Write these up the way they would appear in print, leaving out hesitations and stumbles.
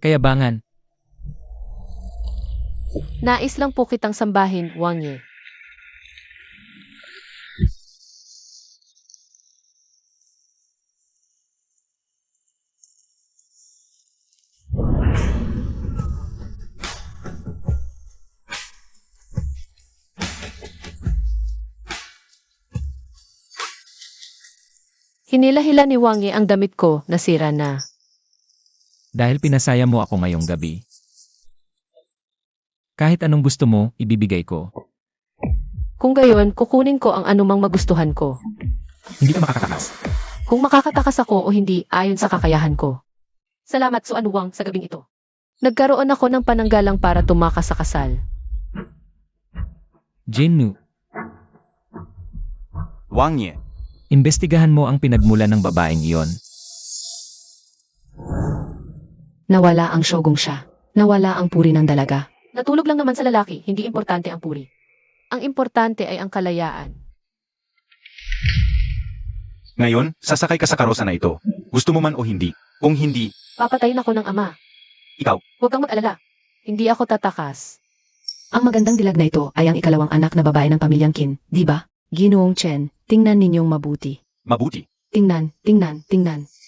Kayabangan. Nais lang po kitang sambahin, Wang Ye. Hinila-hila ni Wang Ye ang damit ko, nasira na. Dahil pinasaya mo ako ngayong gabi. Kahit anong gusto mo, ibibigay ko. Kung gayon, kukunin ko ang anumang magustuhan ko. Hindi ka makakatakas. Kung makakatakas ako o hindi, ayon sa kakayahan ko. Salamat, Suan Wang, sa gabing ito. Nagkaroon ako ng pananggalang para tumakas sa kasal. Jinnu, Wang Ye, imbestigahan mo ang pinagmulan ng babaeng iyon. Nawala ang syogong siya. Nawala ang puri ng dalaga. Natulog lang naman sa lalaki, hindi importante ang puri. Ang importante ay ang kalayaan. ngayon, sasakay ka sa karosa na ito. Gusto mo man o hindi. Kung hindi, Papatayin ako ng ama. Ikaw. Huwag kang mag-alala. Hindi ako tatakas. Ang magandang dilag na ito ay ang ikalawang anak na babae ng pamilyang Qin, di ba? Ginoong Chen, tingnan ninyong mabuti. mabuti. Tingnan.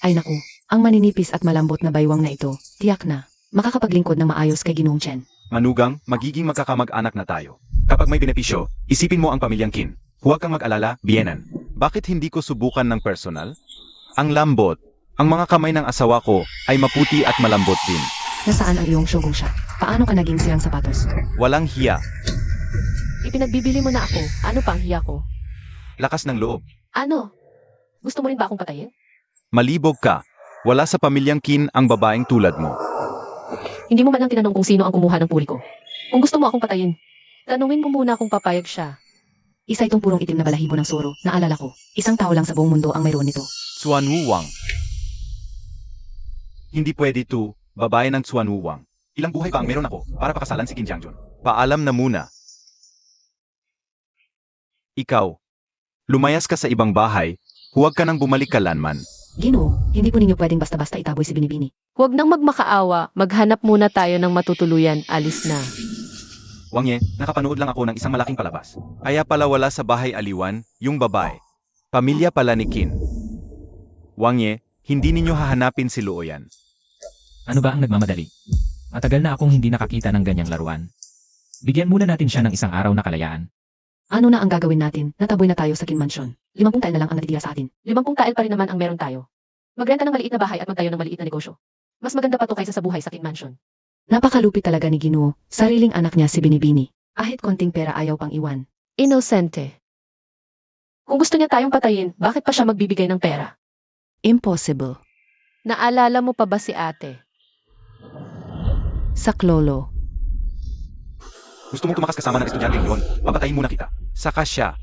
Ay naku, ang maninipis at malambot na baywang na ito, tiyak na, makakapaglingkod ng maayos kay Ginoong Chen. Manugang, magiging magkakamag-anak na tayo. Kapag may benepisyo, isipin mo ang pamilyang Qin. Huwag kang mag-alala, biyenan. Bakit hindi ko subukan ng personal? Ang lambot. Ang mga kamay ng asawa ko ay maputi at malambot din. Nasaan ang iyong syogong siya? Paano ka naging sirang sapatos? Walang hiya. Ipinagbibili mo na ako. Ano pa ang hiya ko? Lakas ng loob. Ano? Gusto mo rin ba akong patayin? Malibog ka. Wala sa pamilyang Qin ang babaeng tulad mo. Hindi mo man lang tinanong kung sino ang kumuha ng puri ko. Kung gusto mo akong patayin, tanungin mo muna kung papayag siya. Isa itong purong itim na balahibo ng suro. Naalala ko, isang tao lang sa buong mundo ang mayroon nito. Xuan Wu Wang. Hindi pwede to, babae ng Xuan Wu Wang. Ilang buhay pa ang meron ako para pakasalan si Qin Jiangjun. Paalam na muna. Ikaw, lumayas ka sa ibang bahay, huwag ka nang bumalik kailanman. Ginoo, hindi po ninyo pwedeng basta-basta itaboy si Binibini. Huwag nang magmakaawa, maghanap muna tayo ng matutuluyan, alis na. Wang Ye, nakapanood lang ako ng isang malaking palabas. Kaya pala wala sa bahay aliwan, yung babae. Pamilya pala ni Qin. Wang Ye, hindi ninyo hahanapin si Luoyan. Ano ba ang nagmamadali? Matagal na akong hindi nakakita ng ganyang laruan. Bigyan muna natin siya ng isang araw na kalayaan. Ano na ang gagawin natin? Nataboy na tayo sa Qin Mansion. 50 tael na lang ang natitira sa atin. 50 tael pa rin naman ang meron tayo. Magrenta ng maliit na bahay at magtayo ng maliit na negosyo. Mas maganda pa to kaysa sa buhay sa Qin Mansion. Napakalupit talaga ni Ginoo. Sariling anak niya si Binibini. Kahit konting pera ayaw pang iwan. Inosente. Kung gusto niya tayong patayin, bakit pa siya magbibigay ng pera? Impossible. Naalala mo pa ba si ate? Sa Klolo. Gusto mong tumakas kasama ng estudyante yun, papatayin muna kita. Saka siya.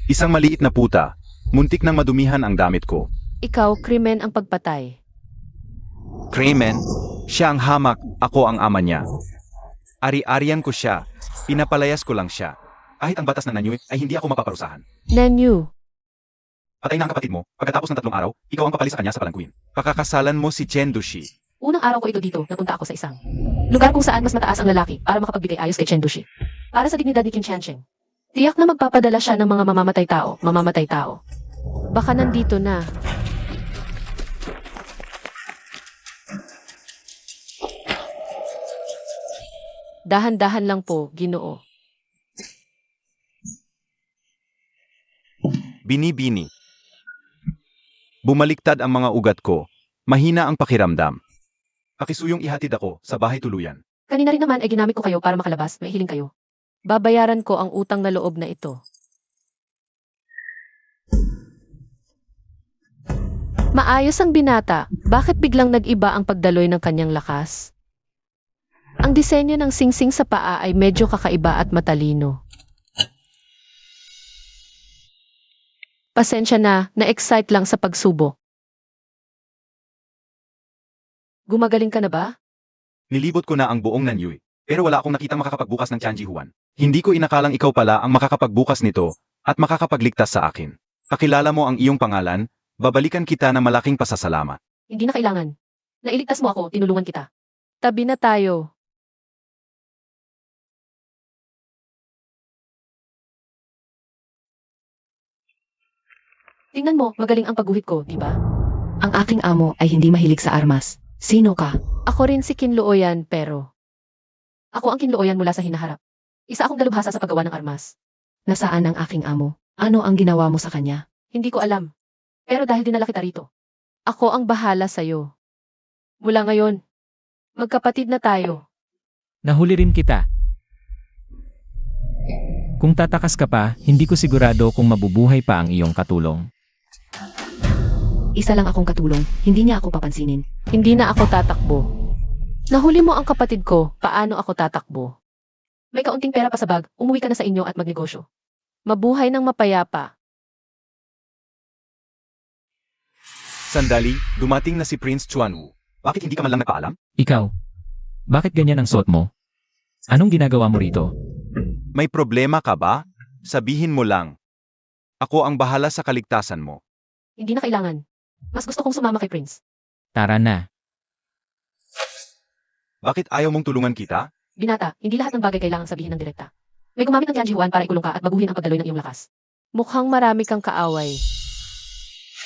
Isang maliit na puta, muntik nang madumihan ang damit ko. Ikaw, krimen ang pagpatay. Kremen, siya ang hamak, ako ang ama niya. Ari-arian ko siya, pinapalayas ko lang siya. Kahit ang batas ng Nanyue ay hindi ako mapaparusahan. Nanyu. Patay na ang kapatid mo, pagkatapos ng 3 araw, ikaw ang papalis sa kanya sa palangkuin. Pakakasalan mo si Chen Dushi. Unang araw ko ito dito, napunta ako sa isang lugar kung saan mas mataas ang lalaki para makapagbigay ayos kay Chen Dushi. Para sa dignidad ni Qin Qiansheng. Tiyak na magpapadala siya ng mga mamamatay tao. Baka nandito na. Dahan-dahan lang po, Ginoo. Bini-bini. Bumaliktad ang mga ugat ko, mahina ang pakiramdam. Pakisuyong ihatid ako sa bahay tuluyan. Kanina rin naman ay ginamit ko kayo para makalabas, may hiling kayo. Babayaran ko ang utang na loob na ito. Maayos ang binata, bakit biglang nag-iba ang pagdaloy ng kanyang lakas? Ang disenyo ng singsing sa paa ay medyo kakaiba at matalino. Pasensya na-excite lang sa pagsubok. Gumagaling ka na ba? Nilibot ko na ang buong Nanyue, pero wala akong nakitang makakapagbukas ng Tianji Huan. Hindi ko inakalang ikaw pala ang makakapagbukas nito at makakapagligtas sa akin. Kakilala mo ang iyong pangalan, Babalikan kita ng malaking pasasalamat. Hindi na kailangan. Nailigtas mo ako, tinulungan kita. Tabi na tayo. Tingnan mo, magaling ang pagguhit ko, di ba? Ang aking amo ay hindi mahilig sa armas. Sino ka? Ako rin si Kinlooyan pero Ako ang kinlooyan mula sa hinaharap. Isa akong dalubhasa sa paggawa ng armas. Nasaan ang aking amo? Ano ang ginawa mo sa kanya? Hindi ko alam. Pero dahil dinala kita rito, ako ang bahala sa'yo. Mula ngayon, magkapatid na tayo. Nahuli rin kita. Kung tatakas ka pa, hindi ko sigurado kung mabubuhay pa ang iyong katulong. Isa lang akong katulong, hindi niya ako papansinin. Hindi na ako tatakbo. Nahuli mo ang kapatid ko, paano ako tatakbo? may kaunting pera pa sa bag, umuwi ka na sa inyo at magnegosyo. Mabuhay ng mapayapa. Sandali, dumating na si Prince Chuanwu. Bakit hindi ka man lang nagpaalam? Ikaw, bakit ganyan ang suot mo? Anong ginagawa mo rito? May problema ka ba? Sabihin mo lang. Ako ang bahala sa kaligtasan mo. Hindi na kailangan. Mas gusto kong sumama kay Prince. Tara na. Bakit ayaw mong tulungan kita? Binata, hindi lahat ng bagay kailangang sabihin ng direkta. May gumamit ng Tianji Juan para ikulong ka at baguhin ang pagdaloy ng iyong lakas. Mukhang marami kang kaaway.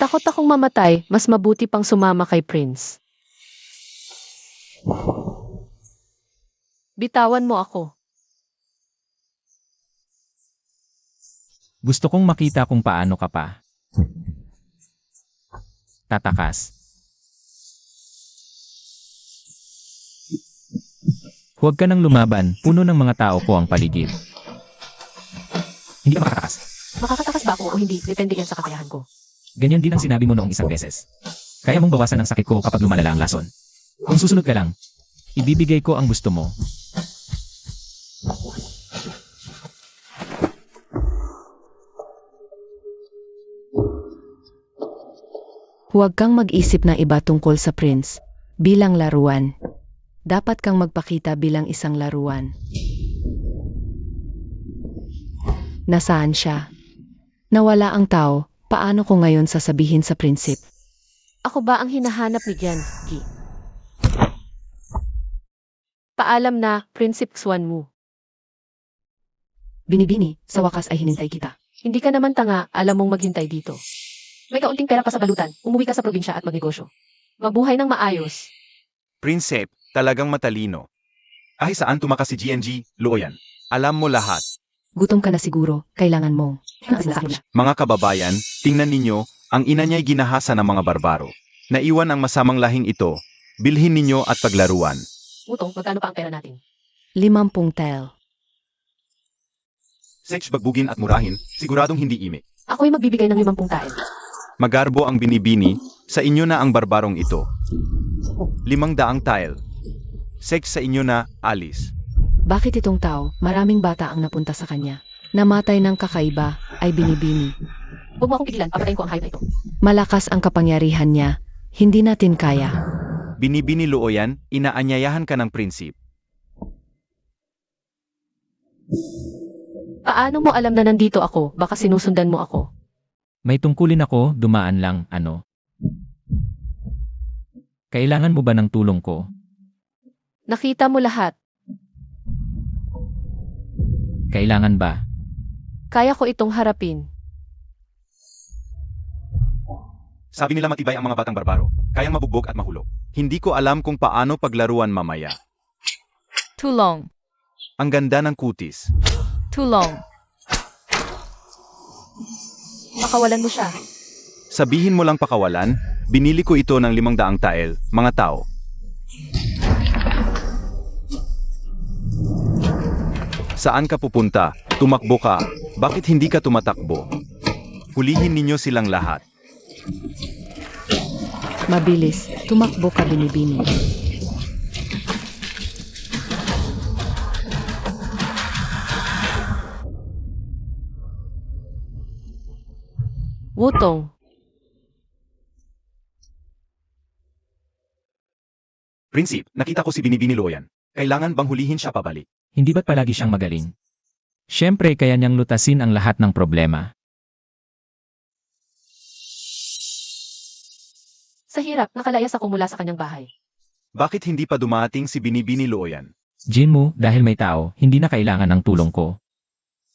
Takot akong mamatay, mas mabuti pang sumama kay Prince. Bitawan mo ako. Gusto kong makita kung paano ka pa. Tatakas. Huwag ka nang lumaban, puno ng mga tao ko ang paligid. Hindi ka makatakas. Makakatakas ba ako o hindi, depende yan sa kakayahan ko. Ganyan din ang sinabi mo noong isang beses. Kaya mong bawasan ang sakit ko kapag lumalala ang lason. Kung susunod ka lang, ibibigay ko ang gusto mo. Huwag kang mag-isip ng iba tungkol sa Prince. Bilang laruan. Dapat kang magpakita bilang isang laruan. Nasaan siya? Nawala ang tao, paano ko ngayon sasabihin sa prinsip? Ako ba ang hinahanap ni Genji? Paalam na, Prinsip Xuanwu. Binibini, sa wakas ay hinintay kita. Hindi ka naman tanga, alam mong maghintay dito. May kaunting pera pa sa balutan, umuwi ka sa probinsya at magnegosyo. Mabuhay ng maayos. Prinsep, talagang matalino. Ay saan tumakas si GNG, Luoyan? Alam mo lahat. Gutom ka na siguro, kailangan mong. Mga kababayan, tingnan ninyo, ang ina niya'y ginahasa ng mga barbaro. Naiwan ang masamang lahing ito. Bilhin ninyo at paglaruan. Utong, magkano pa ang pera natin? 50 tel. Sex bagbugin at murahin, siguradong hindi ime. Ako'y magbibigay ng 50 tael. Magarbo ang binibini, sa inyo na ang barbarong ito. 500 tile. Sex sa inyo na, Alice. Bakit itong tao, maraming bata ang napunta sa kanya? Namatay ng kakaiba, ay binibini. Huwag mo akong pigilan, papatayin ko ang hayop na ito. Malakas ang kapangyarihan niya, hindi natin kaya. Binibini Luoyan, inaanyayahan ka ng prinsip. Paano mo alam na nandito ako? Baka sinusundan mo ako. May tungkulin ako, dumaan lang, ano? Kailangan mo ba ng tulong ko? Nakita mo lahat. Kailangan ba? Kaya ko itong harapin. Sabi nila matibay ang mga batang barbaro, kayang mabugbog at mahulog. Hindi ko alam kung paano paglaruan mamaya. Tulong. Ang ganda ng kutis. Tulong. Pakawalan mo siya. Sabihin mo lang pakawalan, binili ko ito ng 500 tael, mga tao. Saan ka pupunta? Tumakbo ka. Bakit hindi ka tumatakbo? Hulihin ninyo silang lahat. Mabilis, tumakbo ka binibini. Wutong. Prinsip, nakita ko si Binibini Luoyan. Kailangan bang hulihin siya pabalik? Hindi ba't palagi siyang magaling? Siyempre kaya niyang lutasin ang lahat ng problema. Sa hirap, nakalayas ako mula sa kanyang bahay. Bakit hindi pa dumating si Binibini Luoyan? Jinmu, dahil may tao, hindi na kailangan ng tulong ko.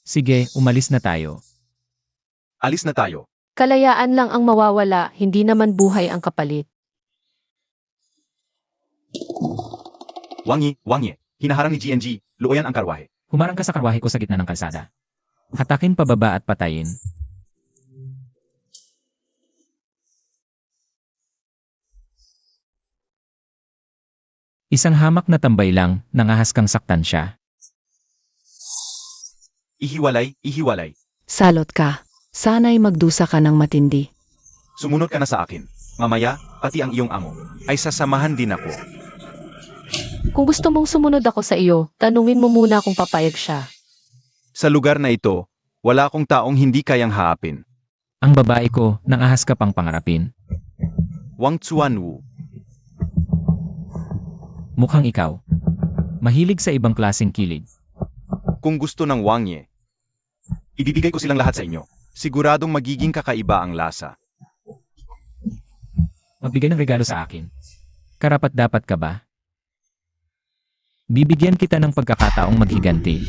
Sige, umalis na tayo. Alis na tayo. Kalayaan lang ang mawawala, hindi naman buhay ang kapalit. Wang Yi, hinaharang ni GNG, Luoyan ang karwahe. Humarang ka sa karwahe ko sa gitna ng kalsada. Hatakin pababa at patayin. Isang hamak na tambay lang, nangahas kang saktan siya. Ihiwalay. Salot ka. Sana'y magdusa ka ng matindi. Sumunod ka na sa akin. Mamaya, pati ang iyong amo, ay sasamahan din ako. Kung gusto mong sumunod ako sa iyo, tanungin mo muna kung papayag siya. Sa lugar na ito, wala akong taong hindi kayang haapin. Ang babae ko, nangahas ka pang pangarapin. Wang Chuanwu, Mukhang ikaw. Mahilig sa ibang klaseng kilig. kung gusto ng Wang Yi, ibibigay ko silang lahat sa inyo. Siguradong magiging kakaiba ang lasa. Magbigay ng regalo sa akin. Karapat-dapat ka ba? Bibigyan kita ng pagkakataong maghiganti.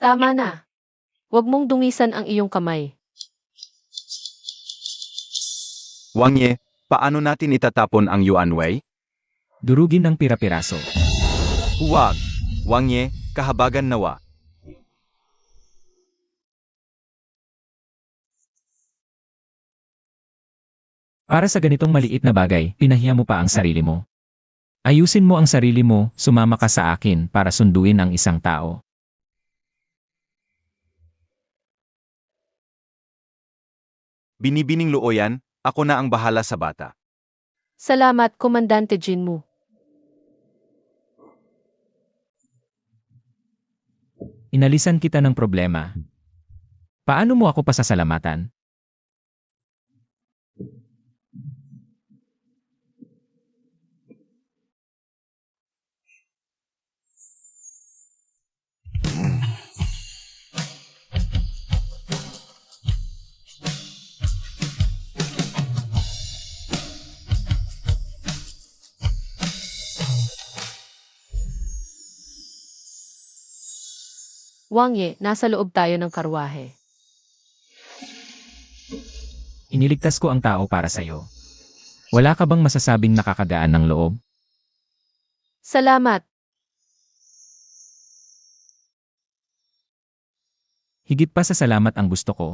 Tama na. Huwag mong dungisan ang iyong kamay. Wang Yi, paano natin itatapon ang Yuan Wei? Durugin ng pira-piraso. Huwag. Wang Yi, kahabagan nawa. Para sa ganitong maliit na bagay, pinahiya mo pa ang sarili mo. Ayusin mo ang sarili mo, sumama ka sa akin para sunduin ang isang tao. Binibining Luoyan, ako na ang bahala sa bata. Salamat, Komandante Jinmu. Inalisan kita ng problema. Paano mo ako pasasalamatan? Wang Ye, nasa loob tayo ng karwahe. Iniligtas ko ang tao para sa'yo. Wala ka bang masasabing nakakagaan ng loob? Salamat. Higit pa sa salamat ang gusto ko.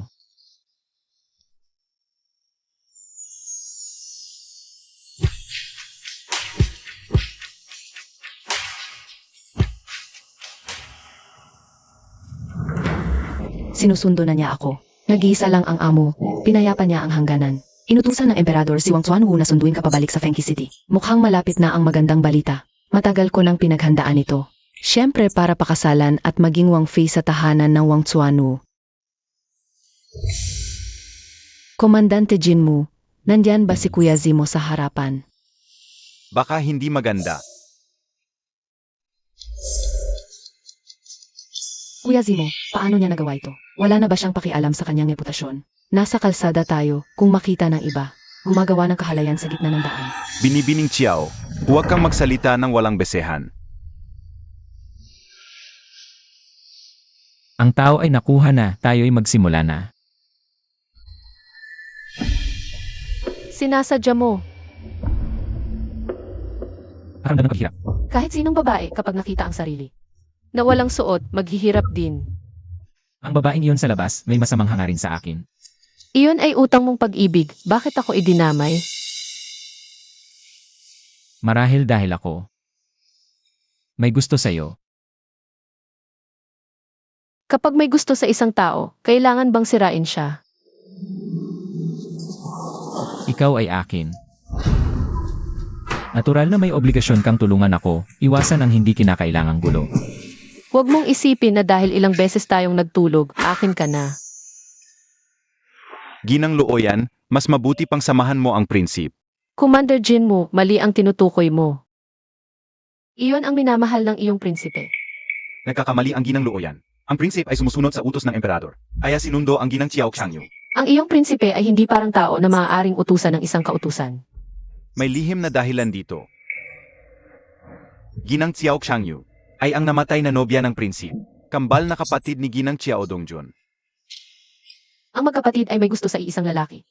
Sinusundo na niya ako. Nag-iisa lang ang amo. Pinayapa niya ang hangganan. Inutusan ng emperador si Wang Chuanwu na sunduin ka pabalik sa Fengki City. Mukhang malapit na ang magandang balita. Matagal ko nang pinaghandaan ito. Siyempre para pakasalan at maging Wang Fei sa tahanan ng Wang Chuanwu. Komandante Jinmu, nandyan ba si Kuya Zimo sa harapan? Baka hindi maganda. Kuya Zimo, paano niya nagawa ito? Wala na ba siyang pakialam sa kanyang reputasyon? Nasa kalsada tayo kung makita ng iba. Gumagawa ng kahalayan sa gitna ng daan. Binibining Chiao, huwag kang magsalita ng walang besehan. Ang tao ay nakuha na, tayo'y magsimula na. Sinasadya mo. Paramdam ng paghirap. Kahit sinong babae kapag nakita ang sarili. Na walang suot, maghihirap din. Ang babaeng iyon sa labas, may masamang hangarin sa akin. Iyon ay utang mong pag-ibig. Bakit ako idinamay? Marahil dahil ako may gusto sa'yo. Kapag may gusto sa isang tao, kailangan bang sirain siya? Ikaw ay akin. Natural na may obligasyon kang tulungan ako, iwasan ang hindi kinakailangang gulo. Huwag mong isipin na dahil ilang beses tayong nagtulog, akin ka na. Ginang Luoyan, mas mabuti pang samahan mo ang prinsip. Commander Jinmu, mali ang tinutukoy mo. Iyon ang minamahal ng iyong prinsipe. Nagkakamali ang Ginang Luoyan. Ang prinsip ay sumusunod sa utos ng emperador. Kaya sinundo ang Ginang Chiao Xiangyu. Ang iyong prinsipe ay hindi parang tao na maaaring utusan ng isang kautusan. May lihim na dahilan dito. Ginang Xiao Xiangyu ay ang namatay na nobya ng prinsip, kambal na kapatid ni Ginang Xiao Dongjun. Ang magkapatid ay may gusto sa iisang lalaki.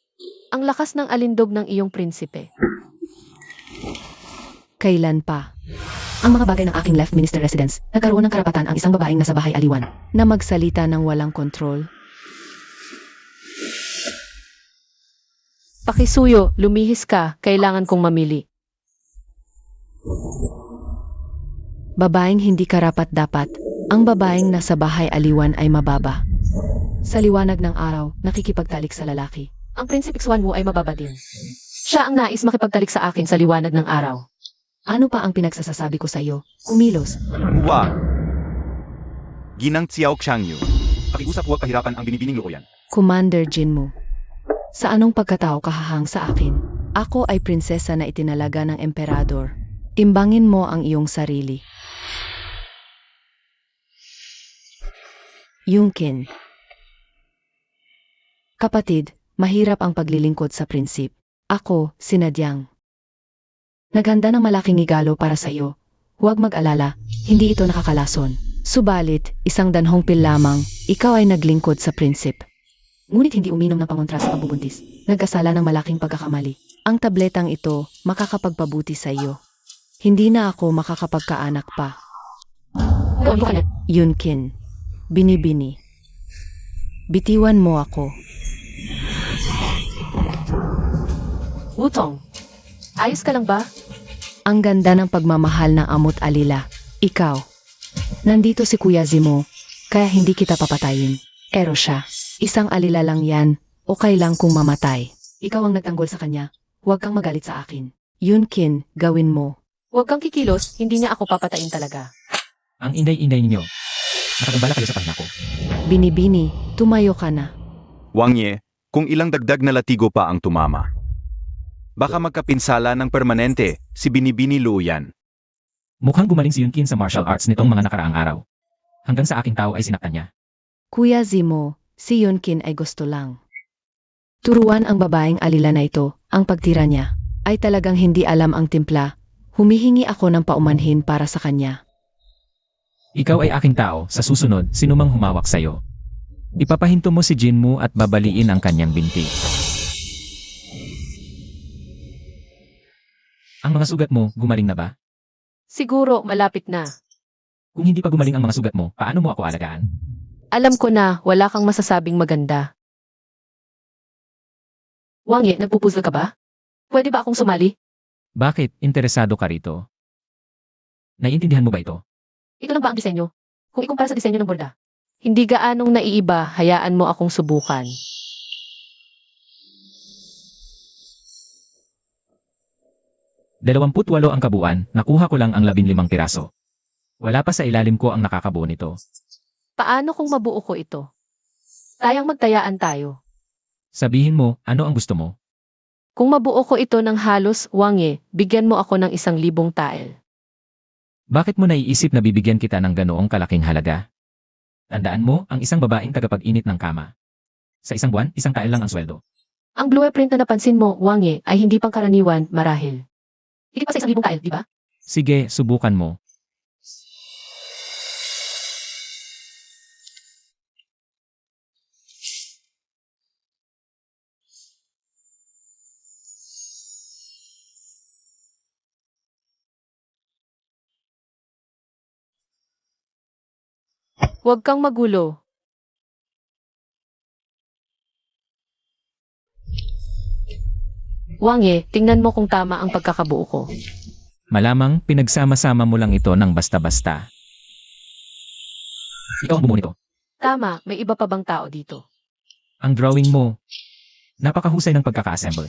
Ang lakas ng alindog ng iyong prinsipe. Kailan pa? Ang mga bagay ng aking left minister residence, nagkaroon ng karapatan ang isang babaeng nasa bahay aliwan. Na magsalita ng walang kontrol? Pakisuyo, lumihis ka, kailangan kong mamili. Babaeng hindi karapat-dapat. Ang babaeng nasa bahay aliwan ay mababa. Sa liwanag ng araw, nakikipagtalik sa lalaki. Ang Prinsipe Xuanwu ay mababa din. Siya ang nais makipagtalik sa akin sa liwanag ng araw. Ano pa ang pinagsasasabi ko sa iyo? Kumilos. Huwag! Ginang Xiao Xiangyu. Pakiusap huwag pahirapan ang binibining luoyan. Commander Jinmu. Sa anong pagkatao kahahang sa akin? Ako ay prinsesa na itinalaga ng emperador. Timbangin mo ang iyong sarili. Yungkin. Kapatid, mahirap ang paglilingkod sa prinsip. Ako, sinadyang. Naghanda ng malaking igalo para sa iyo. Huwag mag-alala, hindi ito nakakalason. Subalit, isang danhong pil lamang, ikaw ay naglingkod sa prinsip. Ngunit hindi uminom ng pangontra sa pagbubuntis. Nagkasala ng malaking pagkakamali. Ang tabletang ito, makakapagpabuti sa iyo. Hindi na ako makakapagkaanak pa. Gawin ko ka na. Yunkin. Binibini. Bitiwan mo ako. Wutong. Ayos ka lang ba? Ang ganda ng pagmamahal ng amot alila. Ikaw. Nandito si Kuya Zimo, kaya hindi kita papatayin. Pero siya, isang alila lang yan, okay lang kung mamatay. Ikaw ang nagtanggol sa kanya. Huwag kang magalit sa akin. Yunkin, gawin mo. Huwag kang kikilos, hindi niya ako papatayin talaga. Ang inday-inday ninyo. Nakagambala kayo sa pahinga ko. Binibini, tumayo ka na. Wang Ye, kung ilang dagdag na latigo pa ang tumama. Baka magkapinsala ng permanente si Binibini Luoyan. Mukhang gumaling si Yunkin sa martial arts nitong mga nakaraang araw. Hanggang sa aking tao ay sinaktan niya. Kuya Zimo, si Yunkin ay gusto lang. Turuan ang babaeng alila na ito, ang pagtira niya. Ay talagang hindi alam ang timpla. Humihingi ako ng paumanhin para sa kanya. Ikaw ay aking tao, sa susunod, sinumang humawak sa'yo. Ipapahinto mo si Jinmu at babaliin ang kanyang binti. Ang mga sugat mo, gumaling na ba? Siguro, malapit na. Kung hindi pa gumaling ang mga sugat mo, paano mo ako alagaan? Alam ko na, wala kang masasabing maganda. Wangye, nagpupuzol ka ba? Pwede ba akong sumali? Bakit? Interesado ka rito? Naiintindihan mo ba ito? Ito lang ba ang disenyo? Kung ikumpara sa disenyo ng borda. Hindi gaanong naiiba, hayaan mo akong subukan. ₱28 ang kabuuan, nakuha ko lang ang 15 piraso. Wala pa sa ilalim ko ang nakakabuo nito. Paano kung mabuo ko ito? Tayang magtayaan tayo. Sabihin mo, ano ang gusto mo? Kung mabuo ko ito ng halos, Wangye, bigyan mo ako ng 1,000 tael. Bakit mo naiisip na bibigyan kita ng ganoong kalaking halaga? Tandaan mo, ang isang babaeng tagapag-init ng kama. Sa isang buwan, 1 tael lang ang sweldo. Ang blueprint na napansin mo, Wangye, ay hindi pangkaraniwan, marahil. Higit pa sa 1,000 tael, di ba? Sige, subukan mo. Huwag kang magulo. Wangye, tingnan mo kung tama ang pagkakabuo ko. Malamang, pinagsama-sama mo lang ito ng basta-basta. Ikaw ang bumuo nito. Tama, may iba pa bang tao dito? Ang drawing mo, napakahusay ng pagkaka-assemble.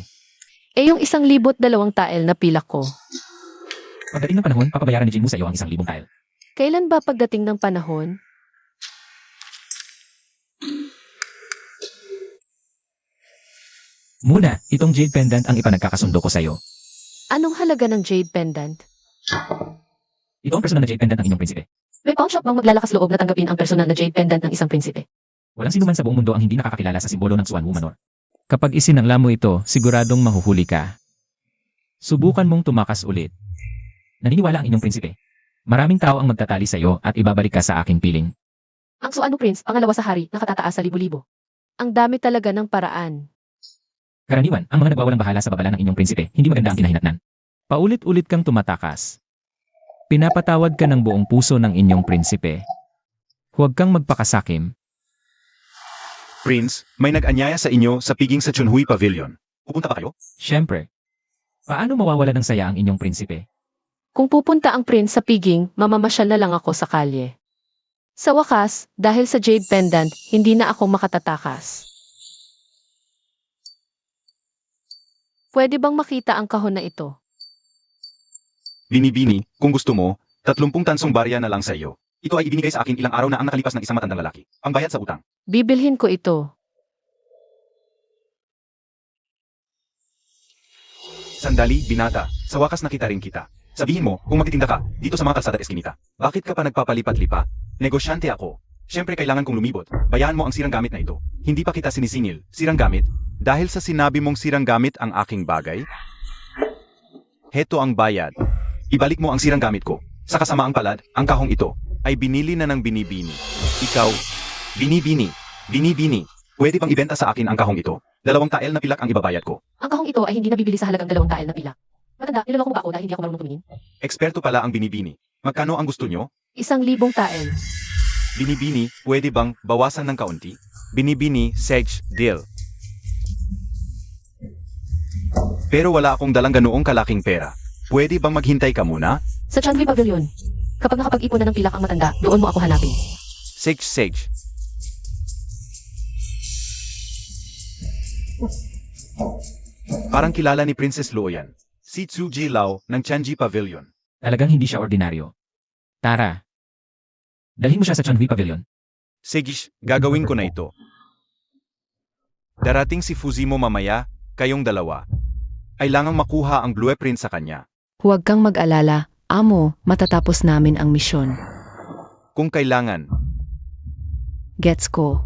Eh yung 1,200 tael na pilak ko. Pagdating ng panahon, papabayaran ni Jinmu sa iyo ang 1,000 tael. Kailan ba pagdating ng panahon? Muna, itong jade pendant ang ipanagkakasundo ko sa iyo. Anong halaga ng jade pendant? Ito ang personal na jade pendant ng inyong prinsipe. May pawn shop bang maglalakas loob na tanggapin ang personal na jade pendant ng isang prinsipe? Walang sinuman sa buong mundo ang hindi nakakakilala sa simbolo ng Swan Wu Manor. Kapag isinangla mo ito, siguradong mahuhuli ka. Subukan mong tumakas ulit. Naniniwala ang inyong prinsipe. Maraming tao ang magtatali sa iyo at ibabalik ka sa aking piling. Ang Suanu Prince, pangalawa sa hari, nakatataas sa libo-libo. Ang dami talaga ng paraan. Karaniwan, ang mga nagwawalang bahala sa babala ng inyong prinsipe, hindi maganda ang kinahinatnan. Paulit-ulit kang tumatakas. Pinapatawad ka ng buong puso ng inyong prinsipe. Huwag kang magpakasakim. Prince, may nag-anyaya sa inyo sa piging sa Chunhui Pavilion. Pupunta ba kayo? Siyempre. Paano mawawala ng saya ang inyong prinsipe? Kung pupunta ang prince sa piging, mamamasyal na lang ako sa kalye. Sa wakas, dahil sa jade pendant, hindi na ako makatatakas. Pwede bang makita ang kahon na ito? Binibini, kung gusto mo, 30 tansong barya na lang sa iyo. Ito ay ibinigay sa akin ilang araw na ang nakalipas ng isang matandang lalaki. Pangbayad sa utang. Bibilhin ko ito. Sandali, binata. Sa wakas nakita rin kita. Sabihin mo, kung magtitinda ka, dito sa mga kalsada at eskinita. Bakit ka pa nagpapalipat-lipa? Negosyante ako. Siyempre kailangan kong lumibot. Bayaan mo ang sirang gamit na ito. Hindi pa kita sinisingil. Sirang gamit? Dahil sa sinabi mong sirang gamit ang aking bagay? Heto ang bayad. Ibalik mo ang sirang gamit ko. Sa kasamaang palad, ang kahong ito ay binili na ng binibini. Ikaw, binibini. Pwede bang ibenta sa akin ang kahong ito? 2 tael na pilak ang ibabayad ko. Ang kahong ito ay hindi nabibili sa halagang 2 tael na pilak. Matanda, niloloko mo ba ako dahil hindi ako marunong tumingin? Eksperto pala ang binibini. Magkano ang gusto nyo? 1,000 tael. Binibini, pwede bang bawasan ng kaunti? Binibini, Sedge, deal. Pero wala akong dalang ganoong kalaking pera. Pwede bang maghintay ka muna? Sa Chunhui Pavilion. Kapag nakapag-ipon na ng pilak ang matanda, doon mo ako hanapin. Sedge. Parang kilala ni Princess Luo yan. Si Tsuji Lao ng Chanji Pavilion. Talagang hindi siya ordinaryo. Tara. Dalhin mo siya sa Chunhui Pavilion. Sige, gagawin ko na ito. Darating si Fuzimo mamaya, kayong dalawa. Kailangang makuha ang blueprint sa kanya. Huwag kang mag-alala, amo, matatapos namin ang misyon. Kung kailangan, Gets ko.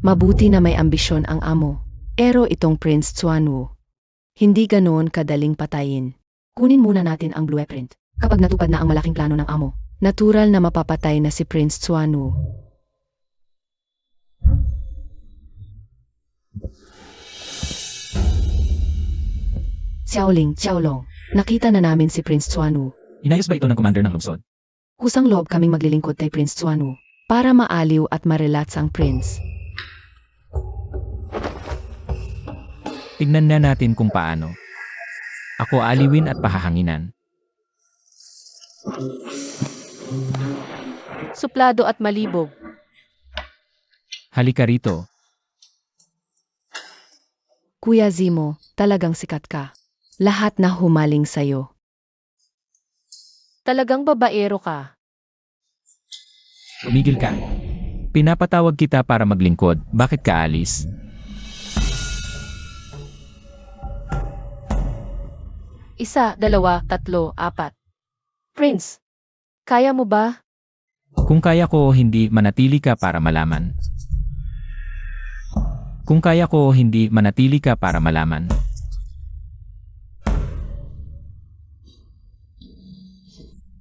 Mabuti na may ambisyon ang amo. Pero itong Prince Xuanwu, hindi ganoon kadaling patayin. Kunin muna natin ang blueprint. Kapag natupad na ang malaking plano ng amo, Natural na mapapatay na si Prince Xuanwu. Xiaolong, nakita na namin si Prince Xuanwu. Inayos ba ito ng commander ng lungsod? Kusang loob kaming maglilingkod kay Prince Xuanwu. Para maaliw at marelats ang prince. Tignan na natin kung paano. Ako aliwin at pahahanginan. Suplado at malibog. Halika rito. Kuya Zimo, talagang sikat ka. Lahat na humaling sa'yo. Talagang babaero ka. Tumigil ka. Pinapatawag kita para maglingkod. Bakit ka alis? Isa, dalawa, tatlo, apat. Prince, kaya mo ba? Kung kaya ko, hindi manatili ka para malaman. Kung kaya ko, hindi manatili ka para malaman.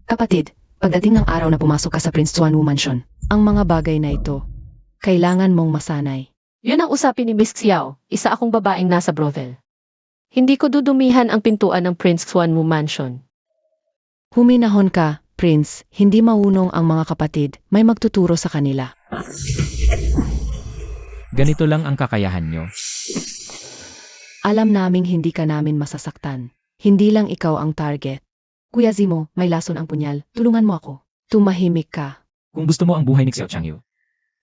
Kapatid, pagdating ng araw na pumasok ka sa Prince Xuanwu Mansion, Ang mga bagay na ito, kailangan mong masanay. Yun ang usapin ni Miss Xiao, isa akong babaeng nasa brothel. Hindi ko dudumihan ang pintuan ng Prince Xuanwu Mansion. Huminahon ka, Prince, hindi maunong ang mga kapatid, may magtuturo sa kanila. Ganito lang ang kakayahan nyo. Alam naming hindi ka namin masasaktan. Hindi lang ikaw ang target. Kuya Zimo, may lason ang punyal. Tulungan mo ako. Tumahimik ka. Kung gusto mo ang buhay ni Xiao Changyu,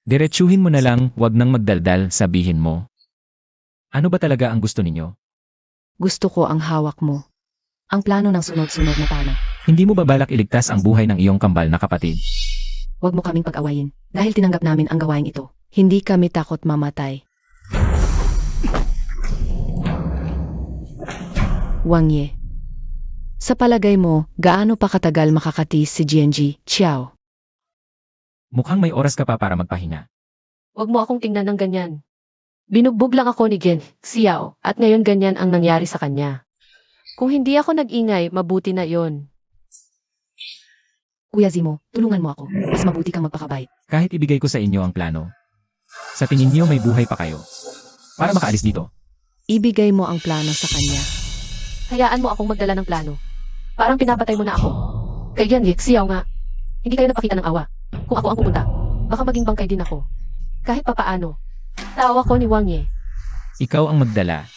diretsuhin mo na lang, wag nang magdaldal, sabihin mo. Ano ba talaga ang gusto ninyo? Gusto ko ang hawak mo. Ang plano ng sunod-sunod na tana. Hindi mo ba balak iligtas ang buhay ng iyong kambal na kapatid? Huwag mo kaming pag-awayin dahil tinanggap namin ang gawain ito. Hindi kami takot mamatay. Wang Ye. Sa palagay mo, gaano pa katagal makakatiis si Jianji, Xiao? Mukhang may oras ka pa para magpahinga. Huwag mo akong tingnan ng ganyan. Binugbog lang ako ni Gen Xiao at ngayon ganyan ang nangyari sa kanya. Kung hindi ako nag-ingay, mabuti na yon. Kuya Zimo, tulungan mo ako. Mas mabuti kang magpakabait. Kahit ibigay ko sa inyo ang plano. Sa tingin niyo may buhay pa kayo. Para makaalis dito. Ibigay mo ang plano sa kanya. Hayaan mo akong magdala ng plano. Parang pinapatay mo na ako. Kay Yan Xiao nga. Hindi kayo napakita ng awa. Kung ako ang pupunta, baka maging bangkay din ako. Kahit papaano. Tawa ko ni Wang Ye. Ikaw ang magdala.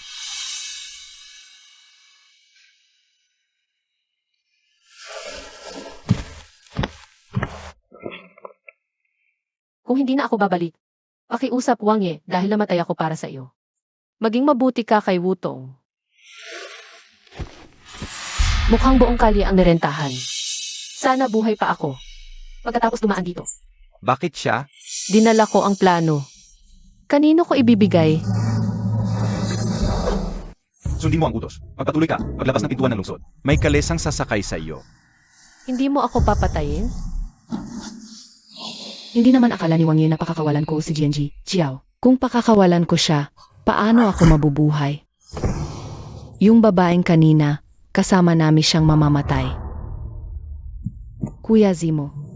Kung hindi na ako babalik, pakiusap Wang Ye dahil namatay ako para sa iyo. Maging mabuti ka kay Wutong. Mukhang buong kalye ang nirentahan. Sana buhay pa ako. Pagkatapos dumaan dito. Bakit siya? Dinala ko ang plano. Kanino ko ibibigay? Sundin mo ang utos. Magpatuloy ka, paglabas ng pintuan ng lungsod. May kalesang sasakay sa iyo. Hindi mo ako papatayin? Hindi naman akala ni Wang Ye na pakakawalan ko si Jianji Xiao. Kung pakakawalan ko siya, paano ako mabubuhay? Yung babaeng kanina, kasama namin siyang mamamatay. Kuya Zimo,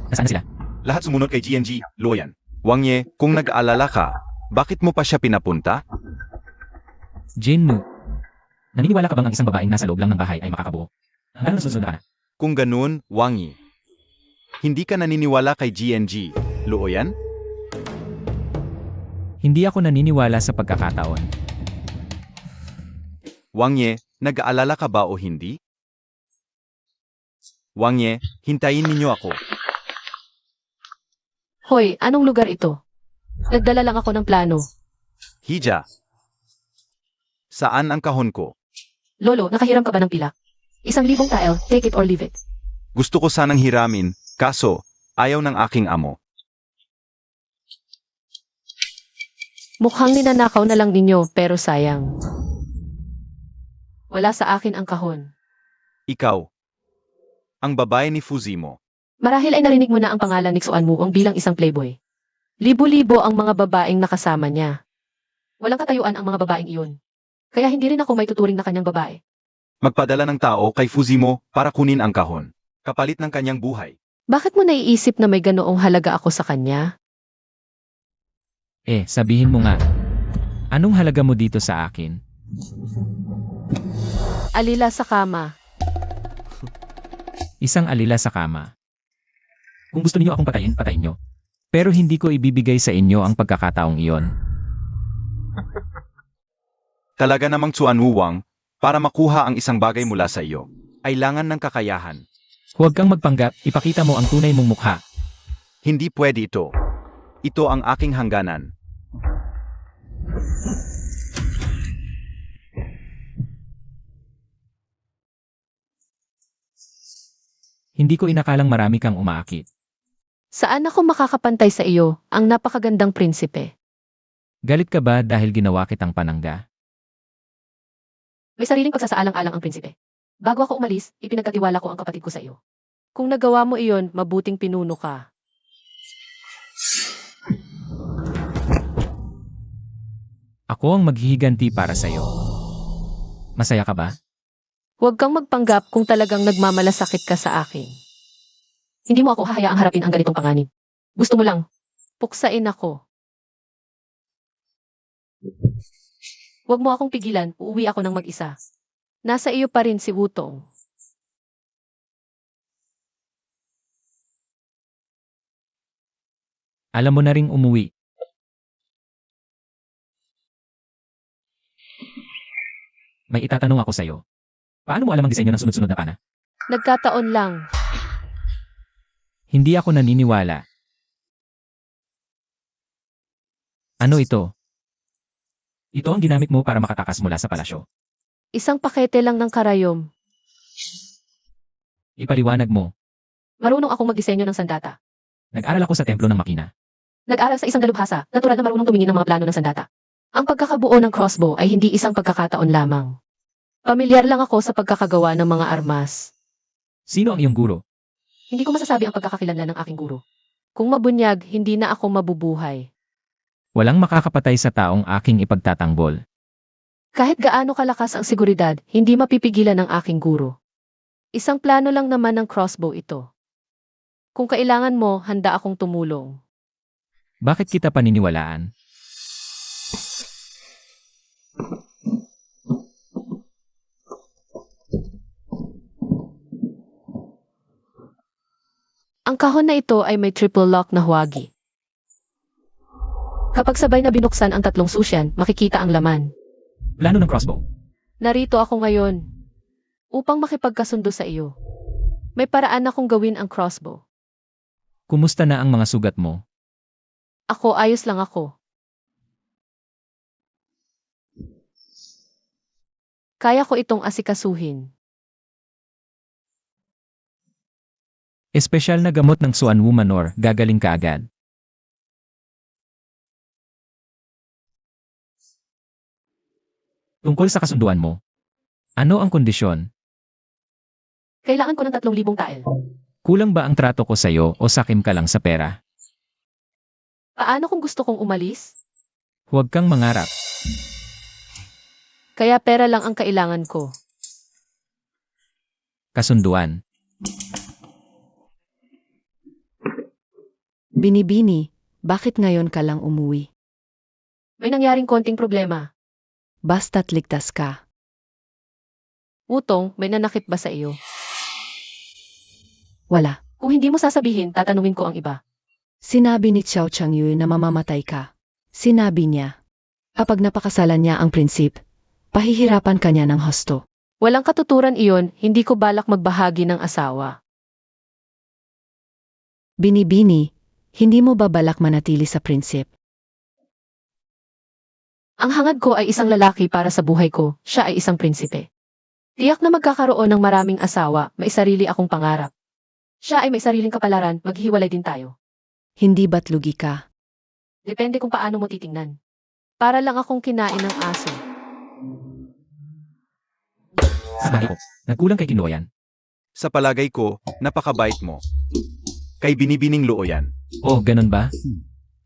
Nasaan na sila? Lahat sumunod kay GNG, Loyan. Wang Ye, kung nag-aalala ka, bakit mo pa siya pinapunta? Jinmu. Naniniwala ka bang ang isang babaeng nasa loob lang ng bahay ay makakabuo? Hanggang nasusunod na ka na. Kung ganun, Wang Ye. Hindi ka naniniwala kay GNG, Loyan? Hindi ako naniniwala sa pagkakataon. Wang Ye, nag-aalala ka ba o hindi? Wang Ye, hintayin ninyo ako. Hoy, anong lugar ito? Nagdala lang ako ng plano. Hija. Saan ang kahon ko? Lolo, nakahiram ka ba ng pila? 1,000 tile, take it or leave it. Gusto ko sanang hiramin, kaso, ayaw ng aking amo. Mukhang ninanakaw na lang ninyo, pero sayang. Wala sa akin ang kahon. Ikaw. Ang babae ni Fuzimo. Marahil ay narinig mo na ang pangalan ni Xuan Wukong bilang isang playboy. Libo-libo ang mga babaeng nakasama niya. Walang katayuan ang mga babaeng iyon. Kaya hindi rin ako may tuturing na kanyang babae. Magpadala ng tao kay Fuzimo para kunin ang kahon. Kapalit ng kanyang buhay. Bakit mo naiisip na may ganoong halaga ako sa kanya? Sabihin mo nga. Anong halaga mo dito sa akin? Alila sa kama. Isang alila sa kama. Kung gusto niyo akong patayin, patayin niyo. Pero hindi ko ibibigay sa inyo ang pagkakataong iyon. Talaga namang Chuan Wuwang, para makuha ang isang bagay mula sa iyo, kailangan ng kakayahan. Huwag kang magpanggap, ipakita mo ang tunay mong mukha. Hindi pwede ito. Ito ang aking hangganan. Hindi ko inakalang marami kang umaakit. Saan ako makakapantay sa iyo, ang napakagandang prinsipe? Galit ka ba dahil ginawa kitang panangga? May sariling pagsasaalang-alang ang prinsipe. Bago ako umalis, ipinagkatiwala ko ang kapatid ko sa iyo. Kung nagawa mo iyon, mabuting pinuno ka. Ako ang maghihiganti para sa'yo. Masaya ka ba? Huwag kang magpanggap kung talagang nagmamalasakit ka sa akin. Hindi mo ako hahayaang harapin ang ganitong panganib. Gusto mo lang. Puksain ako. Huwag mo akong pigilan, uuwi ako ng mag-isa. Nasa iyo pa rin si Wutong. Alam mo na ring umuwi. May itatanong ako sa'yo. Paano mo alam ang disenyo ng sunod-sunod na pana? Nagkataon lang. Hindi ako naniniwala. Ano ito? Ito ang ginamit mo para makatakas mula sa palasyo. Isang pakete lang ng karayom. Ipaliwanag mo. Marunong akong magdisenyo ng sandata. Nag-aral ako sa templo ng makina. Nag-aral sa isang dalubhasa, natural na marunong tumingin ng mga plano ng sandata. Ang pagkakabuo ng crossbow ay hindi isang pagkakataon lamang. Pamilyar lang ako sa pagkakagawa ng mga armas. Sino ang iyong guro? Hindi ko masasabi ang pagkakakilanlan ng aking guro. Kung mabunyag, hindi na ako mabubuhay. Walang makakapatay sa taong aking ipagtatanggol. Kahit gaano kalakas ang seguridad, hindi mapipigilan ng aking guro. Isang plano lang naman ng crossbow ito. Kung kailangan mo, handa akong tumulong. Bakit kita paniniwalaan? Ang kahon na ito ay may triple lock na huwagi. Kapag sabay na binuksan ang tatlong susyan, makikita ang laman. Plano ng crossbow. Narito ako ngayon upang makipagkasundo sa iyo. May paraan akong gawin ang crossbow. Kumusta na ang mga sugat mo? Ako, ayos lang ako. Kaya ko itong asikasuhin. Espesyal na gamot ng Swan Manor, gagaling ka agad. Tungkol sa kasunduan mo, ano ang kondisyon? Kailangan ko ng 3,000 tael. Kulang ba ang trato ko sa'yo o sakim ka lang sa pera? Paano kung gusto kong umalis? Huwag kang mangarap. Kaya pera lang ang kailangan ko. Kasunduan. Binibini, bakit ngayon ka lang umuwi? May nangyaring konting problema. Basta't ligtas ka. Utong, may nanakit ba sa iyo? Wala. Kung hindi mo sasabihin, tatanungin ko ang iba. Sinabi ni Xiao Changyu na mamamatay ka. Sinabi niya. Kapag napakasalan niya ang prinsip, pahihirapan ka niya ng husto. Walang katuturan iyon, hindi ko balak magbahagi ng asawa. Binibini, hindi mo ba balak manatili sa prinsip? Ang hangad ko ay isang lalaki para sa buhay ko, siya ay isang prinsipe. Tiyak na magkakaroon ng maraming asawa, may sarili akong pangarap. Siya ay may sariling kapalaran, maghiwalay din tayo. Hindi ba't lugi ka? Depende kung paano mo titingnan. Para lang akong kinain ng aso. Sa bahay ko, nagkulang kay Kinloyan. Sa palagay ko, napakabait mo. Kay Binibining Luoyan. Oh, ganun ba?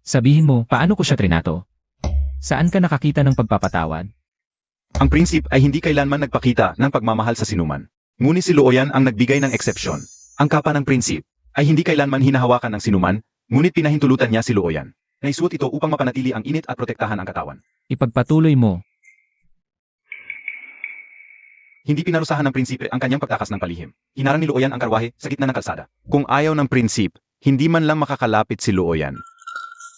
Sabihin mo, paano ko siya trinato? Saan ka nakakita ng pagpapatawad? Ang prinsip ay hindi kailanman nagpakita ng pagmamahal sa sinuman. Ngunit si Luoyan ang nagbigay ng eksepsyon. Ang kapa ng prinsip ay hindi kailanman hinahawakan ng sinuman, ngunit pinahintulutan niya si Luoyan. Naisuot ito upang mapanatili ang init at protektahan ang katawan. Ipagpatuloy mo. Hindi pinarusahan ng prinsipe ang kanyang pagtakas ng palihim. Hinarang ni Luoyan ang karwahe sa gitna ng kalsada. Kung ayaw ng prinsip, hindi man lang makakalapit si Luoyan.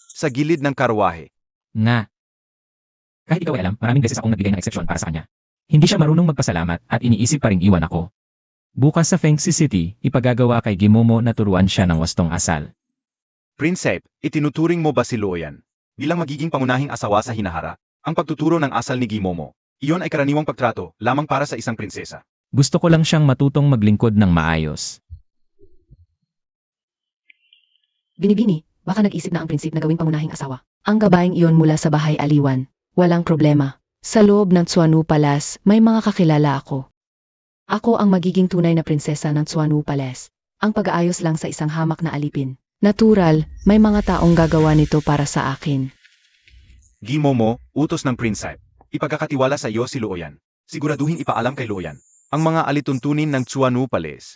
Sa gilid ng karwahe. Nga. Kahit ikaw ay alam, maraming beses akong nagbigay ng eksepsyon para sa kanya. Hindi siya marunong magpasalamat at iniisip pa ring iwan ako. Bukas sa Fengxi City, ipagagawa kay Gimomo na turuan siya ng wastong asal. Prinsip, itinuturing mo ba si Luoyan bilang magiging pangunahing asawa sa hinahara? Ang pagtuturo ng asal ni Gimomo, iyon ay karaniwang pagtrato lamang para sa isang prinsesa. Gusto ko lang siyang matutong maglingkod ng maayos. Binibini, baka nag-isip na ang prinsip na gawing pangunahing asawa. Ang gabaing iyon mula sa bahay aliwan. Walang problema. Sa loob ng Tsuanu Palace, may mga kakilala ako. Ako ang magiging tunay na prinsesa ng Tsuanu Palace. Ang pag-aayos lang sa isang hamak na alipin. Natural, may mga taong gagawa nito para sa akin. Gimomo, utos ng prinsip. Ipagkakatiwala sa iyo si Luoyan. Siguraduhin ipaalam kay Luoyan ang mga alituntunin ng Tsuanu Palace.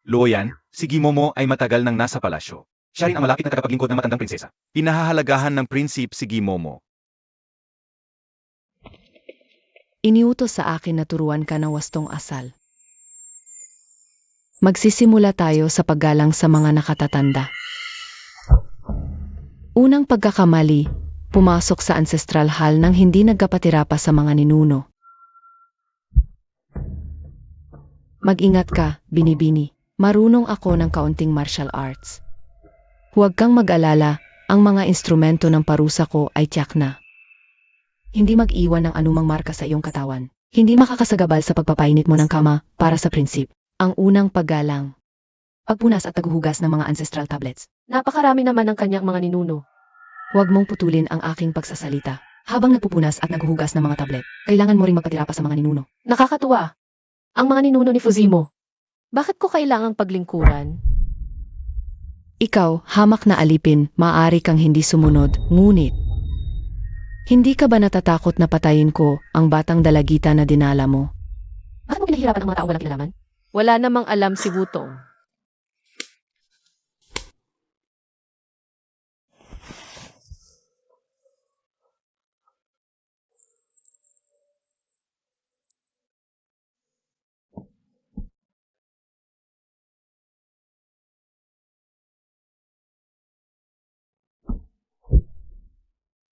Luoyan, si Gimomo ay matagal nang nasa palasyo. Siya rin ang malapit na tagapaglingkod ng matandang prinsesa. Pinahahalagahan ng prinsip si Gimomo. Iniutos sa akin na turuan ka ng wastong asal. Magsisimula tayo sa paggalang sa mga nakatatanda. Unang pagkakamali, pumasok sa ancestral hall nang hindi nagkapatira pa sa mga ninuno. Mag-ingat ka, Binibini. Marunong ako ng kaunting martial arts. Huwag kang mag-alala, ang mga instrumento ng parusa ko ay tiyak na. Hindi mag-iwan ng anumang marka sa iyong katawan. Hindi makakasagabal sa pagpapainit mo ng kama para sa prinsip. Ang unang paggalang. Pagpunas at paghuhugas ng mga ancestral tablets. Napakarami naman ng kanyang mga ninuno. Huwag mong putulin ang aking pagsasalita. Habang nagpupunas at naghuhugas ng mga tablet, kailangan mo ring magpatira pa sa mga ninuno. Nakakatuwa. Ang mga ninuno ni Fuzimo. Bakit ko kailangang paglingkuran? Ikaw, hamak na alipin, maaari kang hindi sumunod, ngunit hindi ka ba natatakot na patayin ko ang batang dalagita na dinala mo? Bakit mo pinahirapan ang mga taong walang kinalaman? Wala namang alam si Wutong.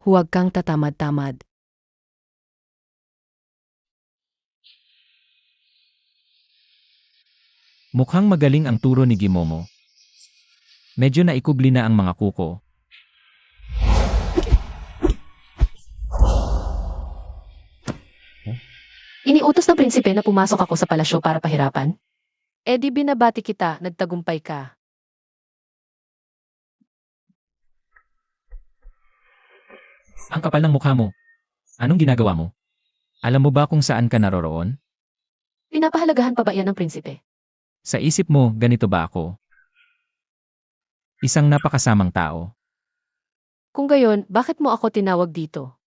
Huwag kang tatamad-tamad. Mukhang magaling ang turo ni Gimomo. Medyo naikubli na ang mga kuko. Iniutos ng prinsipe na pumasok ako sa palasyo para pahirapan? Eh di binabati kita, nagtagumpay ka. Ang kapal ng mukha mo. Anong ginagawa mo? Alam mo ba kung saan ka naroroon? Pinapahalagahan pa ba yan ng prinsipe? Sa isip mo, ganito ba ako? Isang napakasamang tao. Kung gayon, bakit mo ako tinawag dito?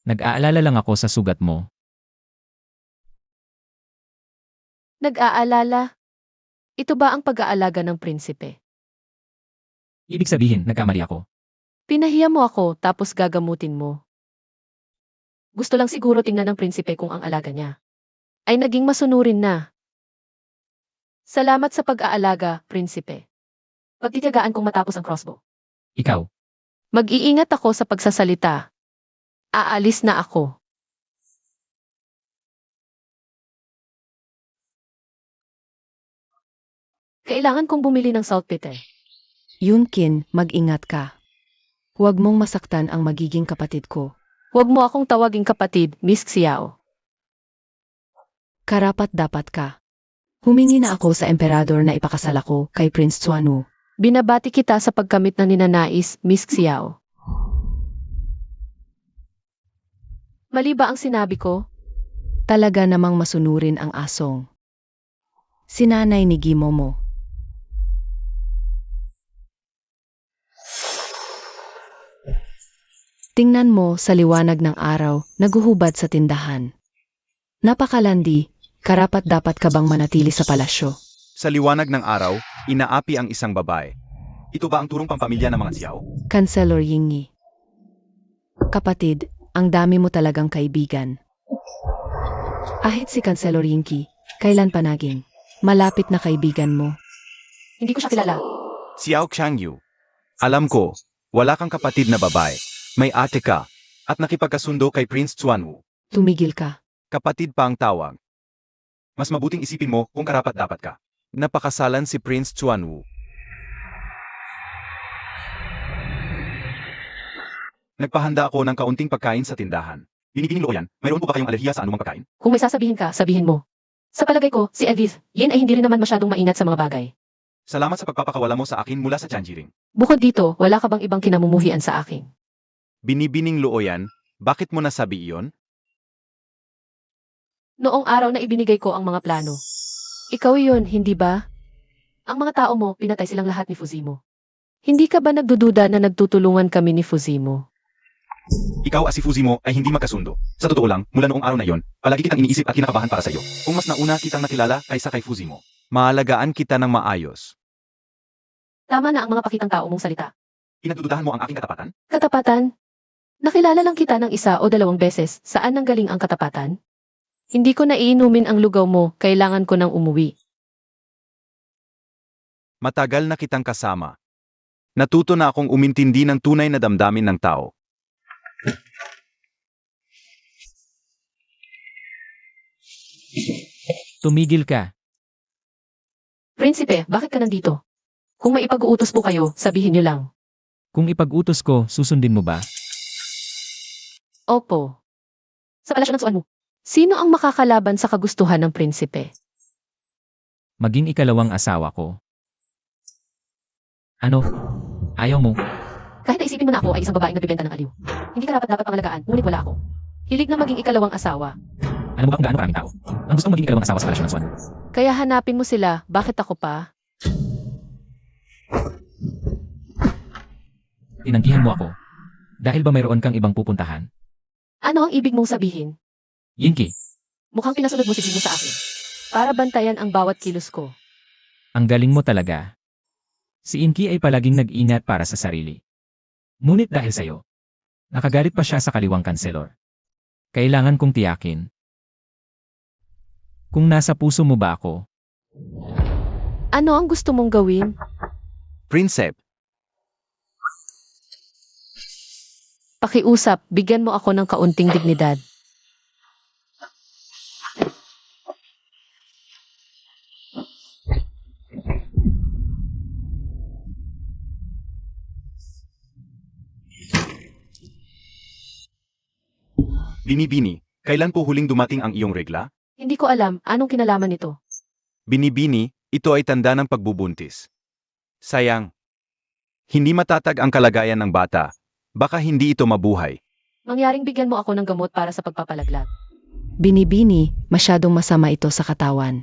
Nag-aalala lang ako sa sugat mo. Nag-aalala? Ito ba ang pag-aalaga ng prinsipe? Ibig sabihin, nagkamali ako. Pinahiya mo ako tapos gagamutin mo. Gusto lang siguro tingnan ng prinsipe kung ang alaga niya. Ay naging masunurin na. Salamat sa pag-aalaga, prinsipe. Pagtitiyagaan kong matapos ang crossbow. Ikaw, Mag-iingat ako sa pagsasalita. Aalis na ako. Kailangan kong bumili ng saltpeter. Yunkin, mag-ingat ka. Huwag mong masaktan ang magiging kapatid ko. Huwag mo akong tawaging kapatid, Miss Xiao. Karapat-dapat ka. Humingi na ako sa emperador na ipakasal ako kay Prince Xuanwu. Binabati kita sa pagkamit ng ninanais, Miss Xiao. Mali ba ang sinabi ko? Talaga namang masunurin ang asong. Sinanay ni Gimomo. Tingnan mo sa liwanag ng araw, naguhubad sa tindahan. Napakalandi, karapat-dapat ka bang manatili sa palasyo? Sa liwanag ng araw, inaapi ang isang babae. Ito ba ang turong pampamilya ng mga Xiao? Kanselor Yingyi. Kapatid, ang dami mo talagang kaibigan. Ahit si Kanselor Yingyi, kailan pa naging malapit na kaibigan mo? Hindi ko siya kilala. Xiao Xiangyu. Alam ko, wala kang kapatid na babae. May ate ka, at nakipagkasundo kay Prince Xuanwu. Tumigil ka. Kapatid pa ang tawag. Mas mabuting isipin mo kung karapat-dapat ka. Napakasalan si Prince Xuanwu. Nagpahanda ako ng kaunting pagkain sa tindahan. Binibining Luoyan, mayroon po ba kayong alerhiya sa anumang pagkain? Kung may sasabihin ka, sabihin mo. Sa palagay ko, si Edith, Yin ay hindi rin naman masyadong mainat sa mga bagay. Salamat sa pagpapakawala mo sa akin mula sa Chanjiring. Bukod dito, wala ka bang ibang kinamumuhian sa akin? Binibining Luoyan, bakit mo nasabi iyon? Noong araw na ibinigay ko ang mga plano. Ikaw yun, hindi ba? Ang mga tao mo, pinatay silang lahat ni Fuzimo. Hindi ka ba nagdududa na nagtutulungan kami ni Fuzimo? Ikaw at si Fuzimo ay hindi magkasundo. Sa totoo lang, mula noong araw na iyon, palagi kitang iniisip at kinakabahan para sa iyo. Kung mas nauna kitang nakilala kaysa kay Fuzimo, maalagaan kita ng maayos. Tama na ang mga pakitang tao mong salita. Pinagdududahan mo ang aking katapatan? Katapatan? Nakilala lang kita ng 1 o 2 beses, saan nanggaling ang katapatan? Hindi ko na iinumin ang lugaw mo, kailangan ko nang umuwi. Matagal na kitang kasama. Natuto na akong umintindi ng tunay na damdamin ng tao. tumigil ka. Prinsipe, bakit ka nandito? Kung may ipag-uutos po kayo, sabihin niyo lang. Kung ipag-utos ko, susundin mo ba? Opo. Sa palasyo ng Xuanwu. Sino ang makakalaban sa kagustuhan ng prinsipe? Maging ikalawang asawa ko. Ano? Ayaw mo? Kahit naisipin mo na ako ay isang babaeng nagbibenta ng aliw. Hindi ka dapat pangalagaan, ngunit wala ako. Hilig na maging ikalawang asawa. Alam mo ba kung gaano karaming tao? Ang gustong maging ikalawang asawa sa palasyo ng Swan. Kaya hanapin mo sila, bakit ako pa? Tinanggihan mo ako. Dahil ba mayroon kang ibang pupuntahan? Ano ang ibig mong sabihin? Yinki, Mukhang pinasunod mo si Jimmy sa akin. Para bantayan ang bawat kilos ko. ang galing mo talaga. Si Inki ay palaging nag-ingat para sa sarili. Ngunit dahil sa'yo, nakagalit pa siya sa kaliwang kanselor. Kailangan kong tiyakin. Kung nasa puso mo ba ako, Ano ang gusto mong gawin? Prinsep, Pakiusap, bigyan mo ako ng kaunting dignidad. Binibini, kailan po huling dumating ang iyong regla? Hindi ko alam anong kinalaman nito. Binibini, ito ay tanda ng pagbubuntis. Sayang. Hindi matatag ang kalagayan ng bata. Baka hindi ito mabuhay. Mangyaring bigyan mo ako ng gamot para sa pagpapalaglag. Binibini, masyadong masama ito sa katawan.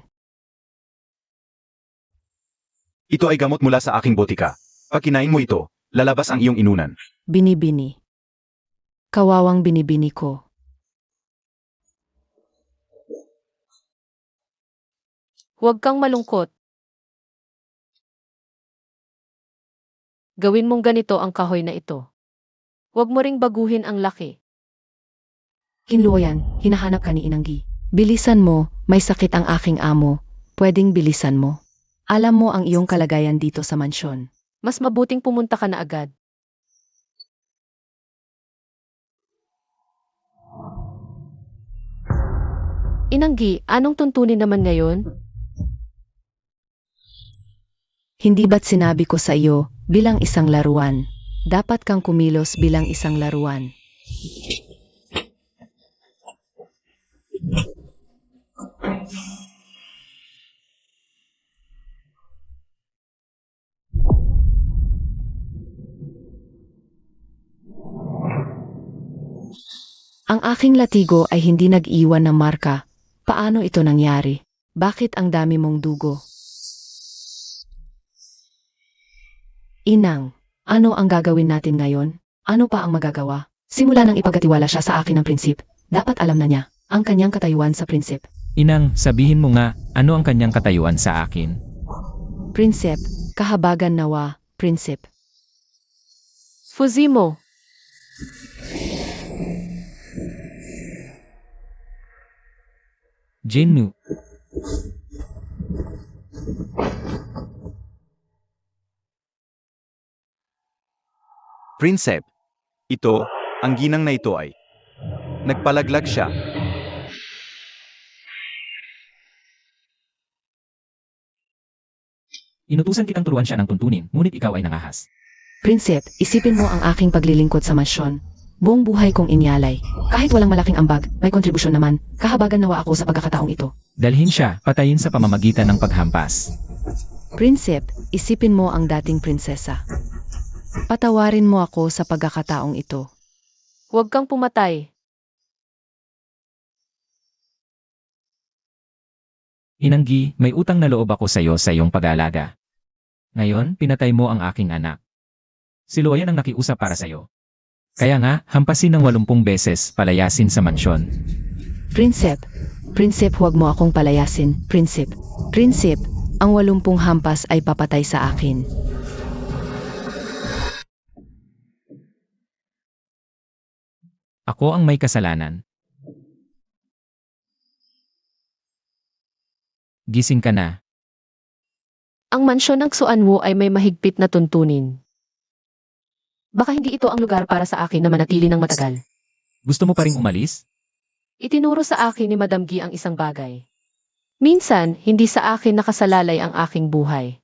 Ito ay gamot mula sa aking botika. Pag kinain mo ito, lalabas ang iyong inunan. Binibini. Kawawang binibini ko. Huwag kang malungkot. Gawin mong ganito ang kahoy na ito. Huwag mo ring baguhin ang laki. Kinluoyan, hinahanap ka ni Inanggi. Bilisan mo, may sakit ang aking amo. Pwedeng bilisan mo. Alam mo ang iyong kalagayan dito sa mansyon. Mas mabuting pumunta ka na agad. Inanggi, anong tuntunin naman ngayon? Hindi ba't sinabi ko sa iyo, bilang isang laruan, dapat kang kumilos bilang isang laruan. Ang aking latigo ay hindi nag-iwan ng marka. Paano ito nangyari? Bakit ang dami mong dugo? Inang, ano ang gagawin natin ngayon? Ano pa ang magagawa? Simula nang ipagkatiwala siya sa akin ng prinsip, dapat alam na niya ang kanyang katayuan sa prinsip. Inang, sabihin mo nga, ano ang kanyang katayuan sa akin? Prinsip, kahabagan nawa, prinsip. Fuzimo. Jinnu, Prinsep, ito, ang ginang na ito ay. Nagpalaglag siya. inutusan kitang turuan siya ng tuntunin, ngunit ikaw ay nangahas. Prinsip, isipin mo ang aking paglilingkod sa mansyon. Buong buhay kong inyalay. Kahit walang malaking ambag, may kontribusyon naman. Kahabagan nawa ako sa pagkakataong ito. Dalhin siya, patayin sa pamamagitan ng paghampas. Prinsip, isipin mo ang dating prinsesa. Patawarin mo ako sa pagkakataong ito. Huwag kang pumatay. Inanggi, may utang na loob ako sa iyo sa iyong pag-aalaga. Ngayon, pinatay mo ang aking anak. Si Loyan ang nakiusap para sa iyo. Kaya nga, hampasin ng 80 beses, palayasin sa mansyon. Prinsip, prinsip huwag mo akong palayasin, prinsip. Prinsip, ang 80 hampas ay papatay sa akin. Ako ang may kasalanan. Gising ka na. Ang mansyon ng Xuanwu ay may mahigpit na tuntunin. Baka hindi ito ang lugar para sa akin na manatili ng matagal. Gusto mo pa ring umalis? Itinuro sa akin ni Madam Gi ang isang bagay. Minsan, hindi sa akin nakasalalay ang aking buhay.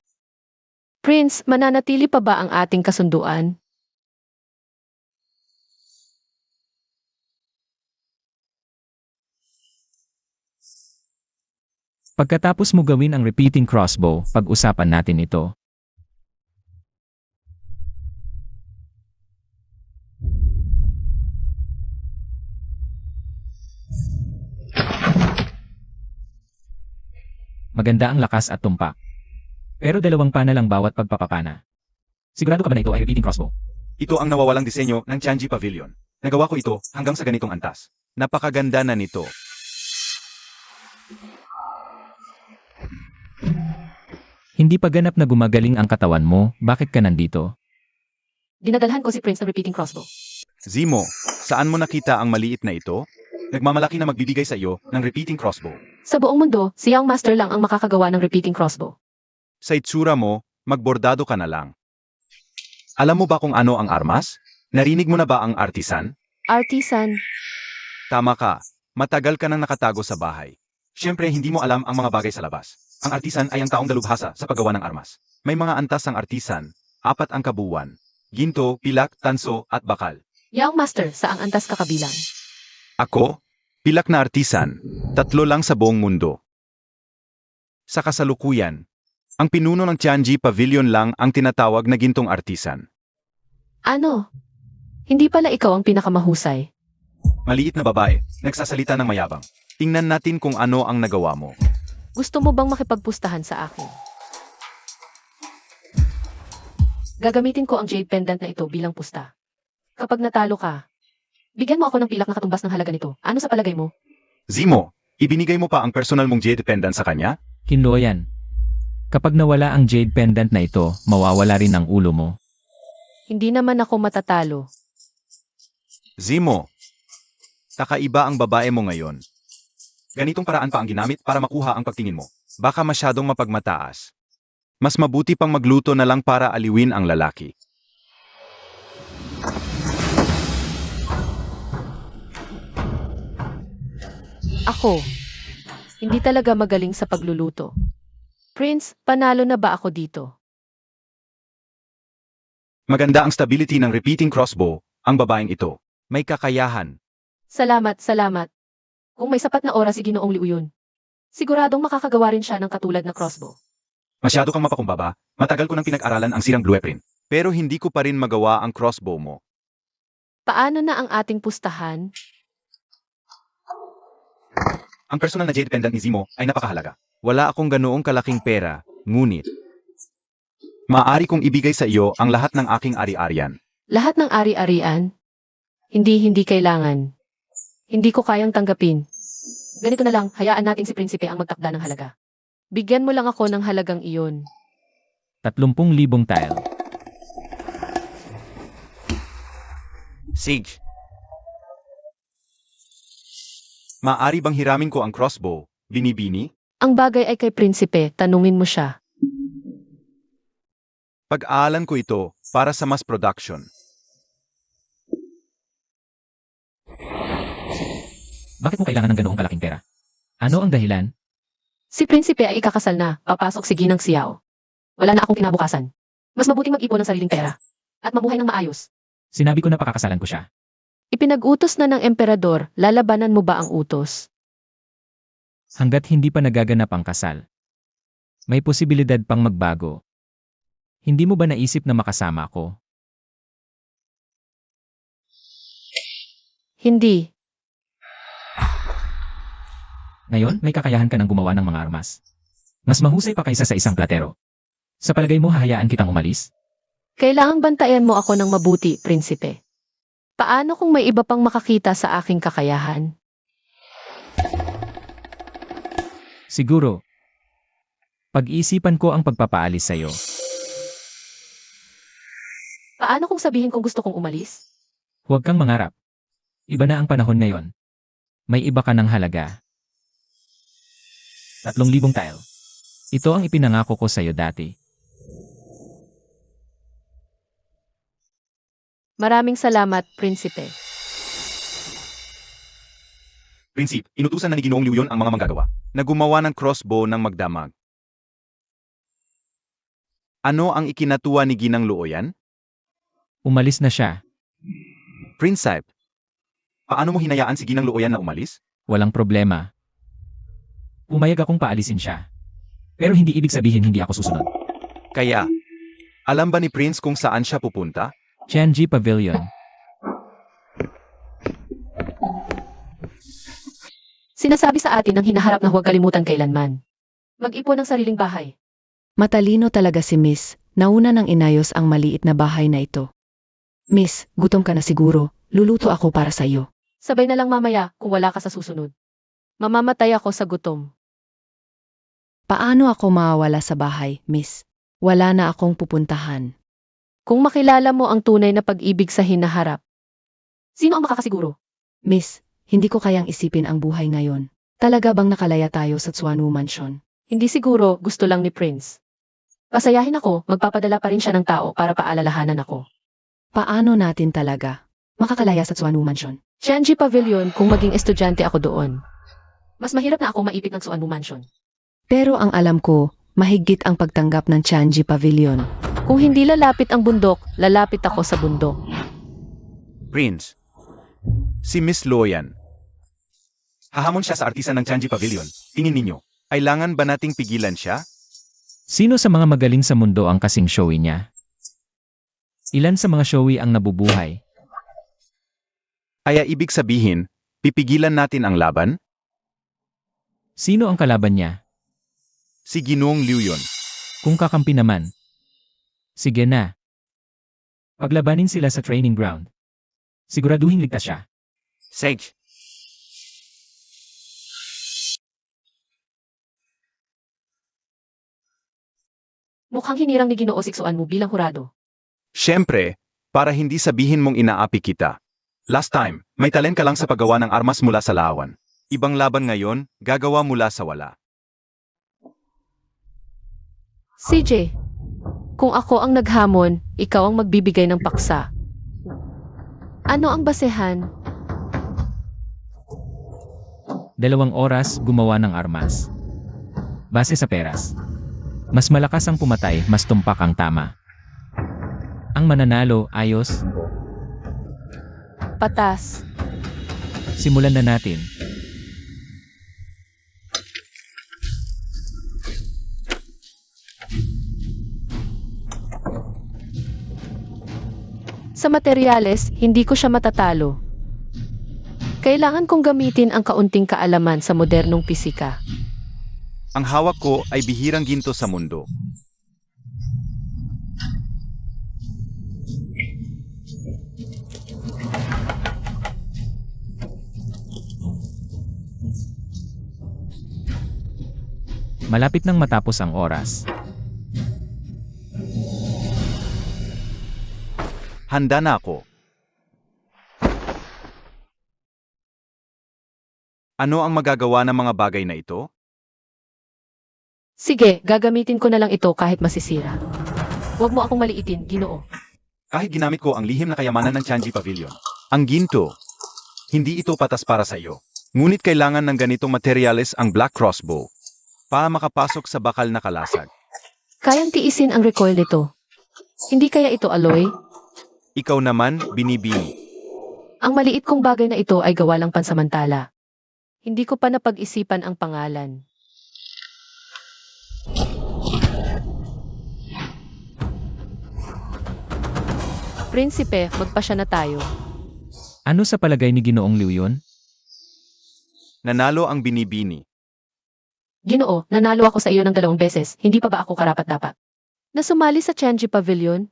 Prince, mananatili pa ba ang ating kasunduan? Pagkatapos mo gawin ang repeating crossbow, pag-usapan natin ito. Maganda ang lakas at tumpak. Pero 2 pana lang bawat pagpapapana. Sigurado ka ba na ito ay repeating crossbow? Ito ang nawawalang disenyo ng Tianji Pavilion. Nagawa ko ito hanggang sa ganitong antas. Napakaganda na nito. Hindi pa ganap na gumagaling ang katawan mo, bakit ka nandito? Dinadalhan ko si Prince ng repeating crossbow. Zimo, saan mo nakita ang maliit na ito? Nagmamalaki na magbibigay sa iyo ng repeating crossbow. Sa buong mundo, si Young Master lang ang makakagawa ng repeating crossbow. Sa itsura mo, magbordado ka na lang. Alam mo ba kung ano ang armas? Narinig mo na ba ang artisan? Artisan, Tama ka, matagal ka nang nakatago sa bahay. Siyempre hindi mo alam ang mga bagay sa labas. Ang artisan ay ang taong dalubhasa sa paggawa ng armas. May mga antas ang artisan, 4 ang kabuuan. Ginto, pilak, tanso, at bakal. Young Master, saang antas kakabilang? Ako, pilak na artisan, 3 lang sa buong mundo. Sa kasalukuyan, ang pinuno ng Tianji Pavilion lang ang tinatawag na gintong artisan. Ano? Hindi pala ikaw ang pinakamahusay. Maliit na babae, nagsasalita ng mayabang. Tingnan natin kung ano ang nagawa mo. gusto mo bang makipagpustahan sa akin? Gagamitin ko ang jade pendant na ito bilang pusta. Kapag natalo ka, bigyan mo ako ng pilak na katumbas ng halaga nito. Ano sa palagay mo? Zimo, ibinigay mo pa ang personal mong jade pendant sa kanya? Kinloyan. Kapag nawala ang jade pendant na ito, mawawala rin ang ulo mo. Hindi naman ako matatalo. Zimo, kakaiba ang babae mo ngayon. Ganitong paraan pa ang ginamit para makuha ang pagtingin mo. Baka masyadong mapagmataas. Mas mabuti pang magluto na lang para aliwin ang lalaki. Ako, hindi talaga magaling sa pagluluto. Prince, panalo na ba ako dito? Maganda ang stability ng repeating crossbow, ang babaeng ito. May kakayahan. Salamat, salamat. Kung may sapat na oras si Ginoong Liu yun, siguradong makakagawa rin siya ng katulad na crossbow. Masyado kang mapakumbaba, matagal ko nang pinag-aralan ang sirang blueprint. Pero hindi ko pa rin magawa ang crossbow mo. Paano na ang ating pustahan? Ang personal na jade pendant ni Zimo ay napakahalaga. Wala akong ganoong kalaking pera, ngunit maaari kong ibigay sa iyo ang lahat ng aking ari-arian. Lahat ng ari-arian? Hindi kailangan. Hindi ko kayang tanggapin. Ganito na lang, hayaan natin si Prinsipe ang magtakda ng halaga. Bigyan mo lang ako ng halagang iyon. 30,000 tile. Sage. Maaari bang hiramin ko ang crossbow, binibini? Ang bagay ay kay Prinsipe, tanungin mo siya. Pag-aalan ko ito para sa mass production. Bakit mo kailangan ng ganoong kalaking pera? Ano ang dahilan? Si Prinsipe ay ikakasal na, papasok si Ginang Xiao. Wala na akong kinabukasan. Mas mabuting mag-ipon ng sariling pera. At mabuhay ng maayos. Sinabi ko na pakakasalan ko siya. Ipinag-utos na ng emperador, lalabanan mo ba ang utos? Hanggat hindi pa nagaganap ang kasal. May posibilidad pang magbago. Hindi mo ba naisip na makasama ako? Hindi. Ngayon, may kakayahan ka ng gumawa ng mga armas. Mas mahusay pa kaysa sa isang platero. Sa palagay mo, hahayaan kitang umalis? Kailangang bantayan mo ako ng mabuti, Prinsipe. Paano kung may iba pang makakita sa aking kakayahan? Siguro. Pag-iisipan ko ang pagpapaalis sa'yo. Paano kung sabihin kong gusto kong umalis? Huwag kang mangarap. Iba na ang panahon ngayon. May iba ka ng halaga. 3,000 tile. Ito ang ipinangako ko sa'yo dati. Maraming salamat, Prinsipe. Prinsip, inutusan na ni Ginoong Liu yun ang mga manggagawa na gumawa ng crossbow ng magdamag. Ano ang ikinatuwa ni Ginang Luoyan? Umalis na siya. Prinsip, paano mo hinayaan si Ginang Luoyan na umalis? Walang problema. Pumayag akong paalisin siya. Pero hindi ibig sabihin hindi ako susunod. Kaya, alam ba ni Prince kung saan siya pupunta? Tianji Pavilion. Sinasabi sa atin ang hinaharap na huwag kalimutan kailanman. Mag-ipon ng sariling bahay. Matalino talaga si Miss. Nauna nang inayos ang maliit na bahay na ito. Miss, gutom ka na siguro. Luluto ako para sa iyo. Sabay na lang mamaya kung wala ka sa susunod. Mamamatay ako sa gutom. Paano ako mawawala sa bahay, Miss? Wala na akong pupuntahan. Kung makilala mo ang tunay na pag-ibig sa hinaharap, Sino ang makakasiguro? Miss, hindi ko kayang isipin ang buhay ngayon. Talaga bang nakalaya tayo sa Tsuanu Mansion? hindi siguro gusto lang ni Prince. Pasayahin ako, magpapadala pa rin siya ng tao para paalalahanan ako. Paano natin talaga makakalaya sa Tsuanu Mansion? Changi Pavilion kung maging estudyante ako doon. Mas mahirap na ako maipit ng Suanmu Mansion. Pero ang alam ko, mahigit ang pagtanggap ng Changi Pavilion. Kung hindi lalapit ang bundok, lalapit ako sa bundok. Prince. Si Miss Loyan. Hahamon siya sa artista ng Changi Pavilion. Tingin ninyo, kailangan ba nating pigilan siya? Sino sa mga magaling sa mundo ang kasing showy niya? Ilan sa mga showy ang nabubuhay? Kaya ibig sabihin, pipigilan natin ang laban? Sino ang kalaban niya? Si Ginoong Liu yun. Kung kakampi naman. Sige na. Paglabanin sila sa training ground. Siguraduhin ligtas siya. Sage. Mukhang hinirang ni Ginoo si Suanmu bilang hurado. Siyempre, para hindi sabihin mong inaapi kita. Last time, may talent ka lang sa paggawa ng armas mula sa lawan. Ibang laban ngayon, gagawa mula sa wala. CJ, kung ako ang naghamon, ikaw ang magbibigay ng paksa. Ano ang basehan? 2 oras gumawa ng armas. Base sa peras. Mas malakas ang pumatay, mas tumpak ang tama. Ang mananalo, ayos. Patas. Simulan na natin. Sa materyales, hindi ko siya matatalo. Kailangan kong gamitin ang kaunting kaalaman sa modernong pisika. Ang hawak ko ay bihirang ginto sa mundo. Malapit nang matapos ang oras. Handa na ako. Ano ang magagawa ng mga bagay na ito? Sige, gagamitin ko na lang ito kahit masisira. Huwag mo akong maliitin, Ginoo. Kahit ginamit ko ang lihim na kayamanan ng Changi Pavilion. Ang ginto. Hindi ito patas para sa iyo. Ngunit kailangan ng ganitong materyales ang Black Crossbow para makapasok sa bakal na kalasag. Kayang tiisin ang recoil nito. Hindi kaya ito alloy? Ikaw naman, binibini. Ang maliit kong bagay na ito ay gawa lang pansamantala. Hindi ko pa napag-isipan ang pangalan. Prinsipe, magpasya na tayo. Ano sa palagay ni Ginoong Liu yun? Nanalo ang binibini. Ginoo, nanalo ako sa iyo ng 2 beses, hindi pa ba ako karapat-dapat? Nasumali sa Changi Pavilion?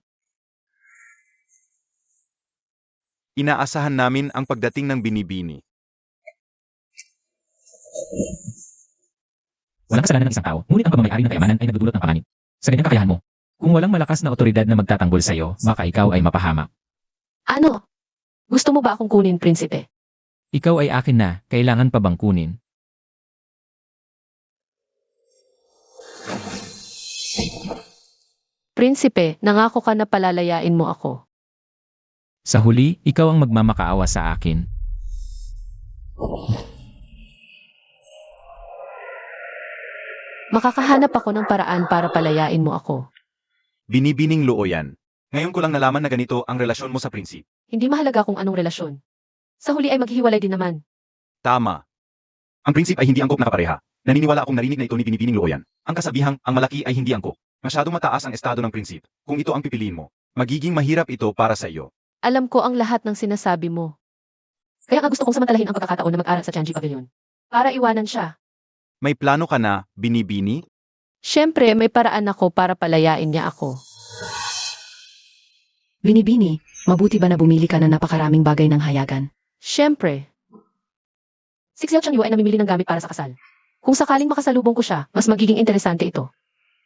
Inaasahan namin ang pagdating ng binibini. Walang kasalanan ng isang tao, ngunit ang pagmamayari ng kayamanan ay nagdudulot ng panganib. Sa ganyang kakayahan mo, kung walang malakas na otoridad na magtatanggol sa iyo, baka ikaw ay mapahamak. Ano? Gusto mo ba akong kunin, Prinsipe? Ikaw ay akin na, kailangan pa bang kunin? Prinsipe, nangako ka na palalayain mo ako. Sa huli, ikaw ang magmamakaawa sa akin. Makakahanap ako ng paraan para palayain mo ako. Binibining Looyan. Ngayon ko lang nalaman na ganito ang relasyon mo sa prinsip. Hindi mahalaga kung anong relasyon. Sa huli ay maghihiwalay din naman. Tama. Ang prinsip ay hindi angkop na kapareha. Naniniwala akong narinig na ito ni Binibining Looyan. Ang kasabihang, ang malaki ay hindi angkop. Masyadong mataas ang estado ng prinsip. Kung ito ang pipiliin mo, magiging mahirap ito para sa iyo. Alam ko ang lahat ng sinasabi mo. Kaya nga gusto kong samantalahin ang pagkakataon na mag-aral sa Changi Pavilion. Para iwanan siya. May plano ka na, Binibini? Siyempre, may paraan ako para palayain niya ako. Binibini, mabuti ba na bumili ka ng napakaraming bagay ng hayagan? Siyempre, Si Xiao Changyu ay namimili ng gamit para sa kasal. Kung sakaling makasalubong ko siya, mas magiging interesante ito.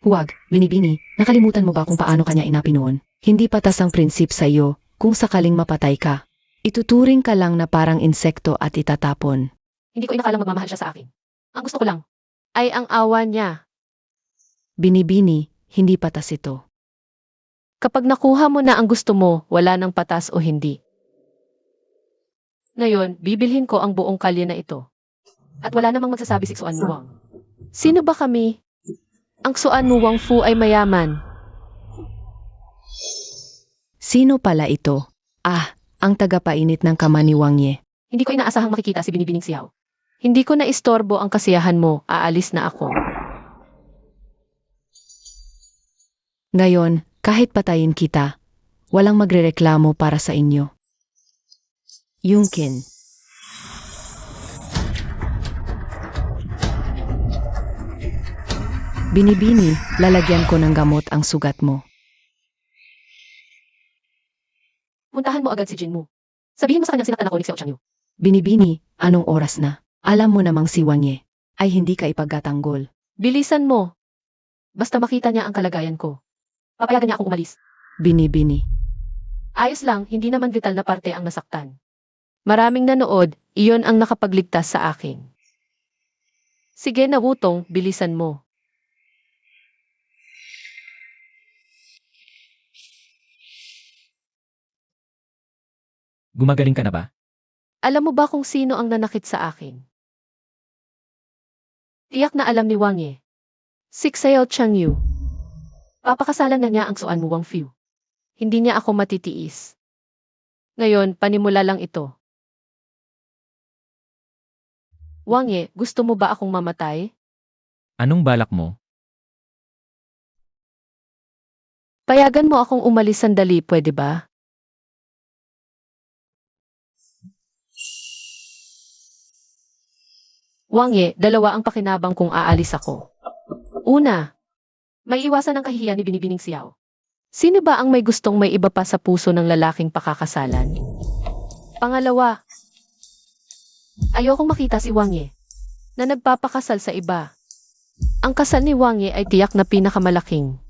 Huwag, Binibini, nakalimutan mo ba kung paano kanya inapi noon? Hindi patas ang prinsip sa iyo kung sakaling mapatay ka. Ituturing ka lang na parang insekto at itatapon. Hindi ko inakalang magmamahal siya sa akin. Ang gusto ko lang, ay ang awa niya. Binibini, hindi patas ito. Kapag nakuha mo na ang gusto mo, wala nang patas o hindi. Ngayon, bibilhin ko ang buong kalye na ito. at wala namang magsasabi si Xuan Wang. Sino ba kami? Ang Xuan Wang Fu ay mayaman. Sino pala ito? Ah, ang tagapainit ng kama ni Wang Ye. Hindi ko inaasahang makikita si Binibining Xiao. Hindi ko na istorbo ang kasiyahan mo, aalis na ako. Ngayon, kahit patayin kita, walang magrereklamo para sa inyo. Yungkin. Binibini, lalagyan ko ng gamot ang sugat mo. Puntahan mo agad si Jin Mu. Sabihin mo sa kanyang sinaktan ako ni Xiao Changyu. Binibini, anong oras na? Alam mo namang si Wang Ye ay hindi ka ipagtatanggol. Bilisan mo. Basta makita niya ang kalagayan ko. Papayagan niya akong umalis. Binibini. Ayos lang, hindi naman vital na parte ang nasaktan. Maraming nanood, iyon ang nakapagligtas sa akin. Sige na Wutong, bilisan mo. Gumagaling ka na ba? Alam mo ba kung sino ang nanakit sa akin? Tiyak na alam ni Wang Ye. Si Xiao Changyu. Papakasalan na niya ang Xuan Wang Fu. Hindi niya ako matitiis. Ngayon, panimula lang ito. Wang Ye, gusto mo ba akong mamatay? Anong balak mo? Payagan mo akong umalis sandali, pwede ba? Wang Ye, dalawa ang pakinabang kung aalis ako. Una, May iwasan ng kahihiyan ni Binibining Xiao. sino ba ang may gustong may iba pa sa puso ng lalaking pakakasalan? Pangalawa, Ayokong makita si Wang Ye. na nagpapakasal sa iba. Ang kasal ni Wang Ye ay tiyak na pinakamalaking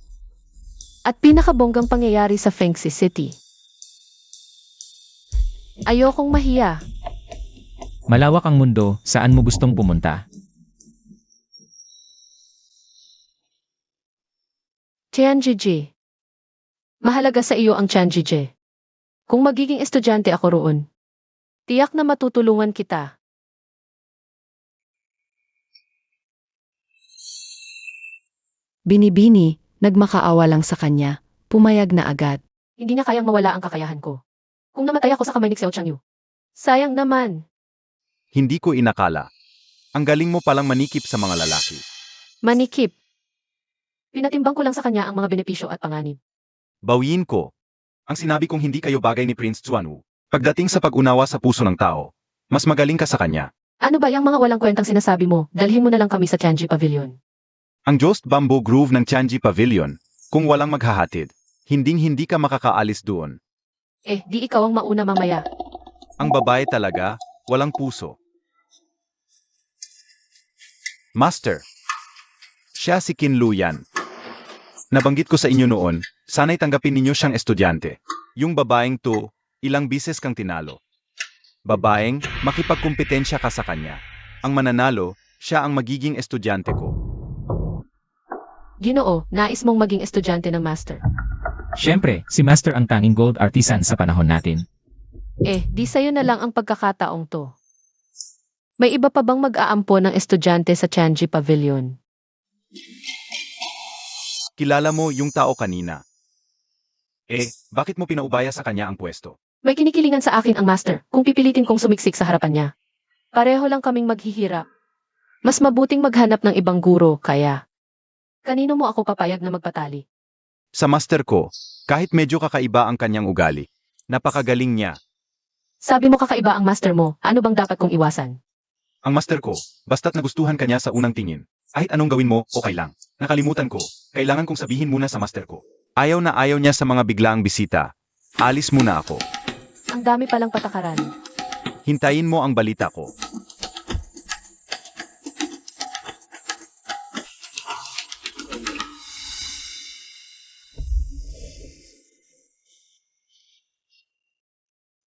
at pinakabonggang pangyayari sa Fengxi City. Ayokong mahiya. Malawak ang mundo, saan mo gustong pumunta? Tianjiji. Mahalaga sa iyo ang Tianjiji. Kung magiging estudyante ako roon, tiyak na matutulungan kita. Binibini, nagmakaawa lang sa kanya, pumayag na agad. Hindi niya kayang mawala ang kakayahan ko. Kung namatay ako sa kamay ni Xiao Changyu, Sayang naman. Hindi ko inakala. Ang galing mo palang manikip sa mga lalaki. Manikip. pinatimbang ko lang sa kanya ang mga benepisyo at panganib. Bawiin ko. Ang sinabi kong hindi kayo bagay ni Prince Xuanwu. Pagdating sa pag-unawa sa puso ng tao, mas magaling ka sa kanya. Ano ba yung mga walang kwentang sinasabi mo? Dalhin mo na lang kami sa Tianji Pavilion. Ang Jost Bamboo Grove ng Tianji Pavilion, kung walang maghahatid, hinding-hindi ka makakaalis doon. Di ikaw ang mauna mamaya. Ang babae talaga, walang puso. Master, siya si Qin Luyan. Nabanggit ko sa inyo noon, sana'y tanggapin ninyo siyang estudyante. Yung babaeng to, ilang bises kang tinalo. Babaeng, makipagkumpetensya ka sa kanya. Ang mananalo, siya ang magiging estudyante ko. Ginoo, nais mong maging estudyante ng master. Siyempre, si Master ang tanging gold artisan sa panahon natin. Di sa'yo na lang ang pagkakataong to. May iba pa bang mag-aampo ng estudyante sa Tianji Pavilion? Kilala mo yung tao kanina. Bakit mo pinaubaya sa kanya ang pwesto? May kinikilingan sa akin ang master kung pipilitin kong sumiksik sa harapan niya. Pareho lang kaming maghihirap. Mas mabuting maghanap ng ibang guro, kaya Kanino mo ako papayag na magpatali? Sa master ko, kahit medyo kakaiba ang kanyang ugali, napakagaling niya. Sabi mo kakaiba ang master mo, ano bang dapat kong iwasan? Ang master ko, basta't nagustuhan kanya sa unang tingin, kahit anong gawin mo, okay lang. Nakalimutan ko, kailangan kong sabihin muna sa master ko. Ayaw na ayaw niya sa mga biglaang bisita. Alis muna ako. Ang dami palang patakaran. Hintayin mo ang balita ko.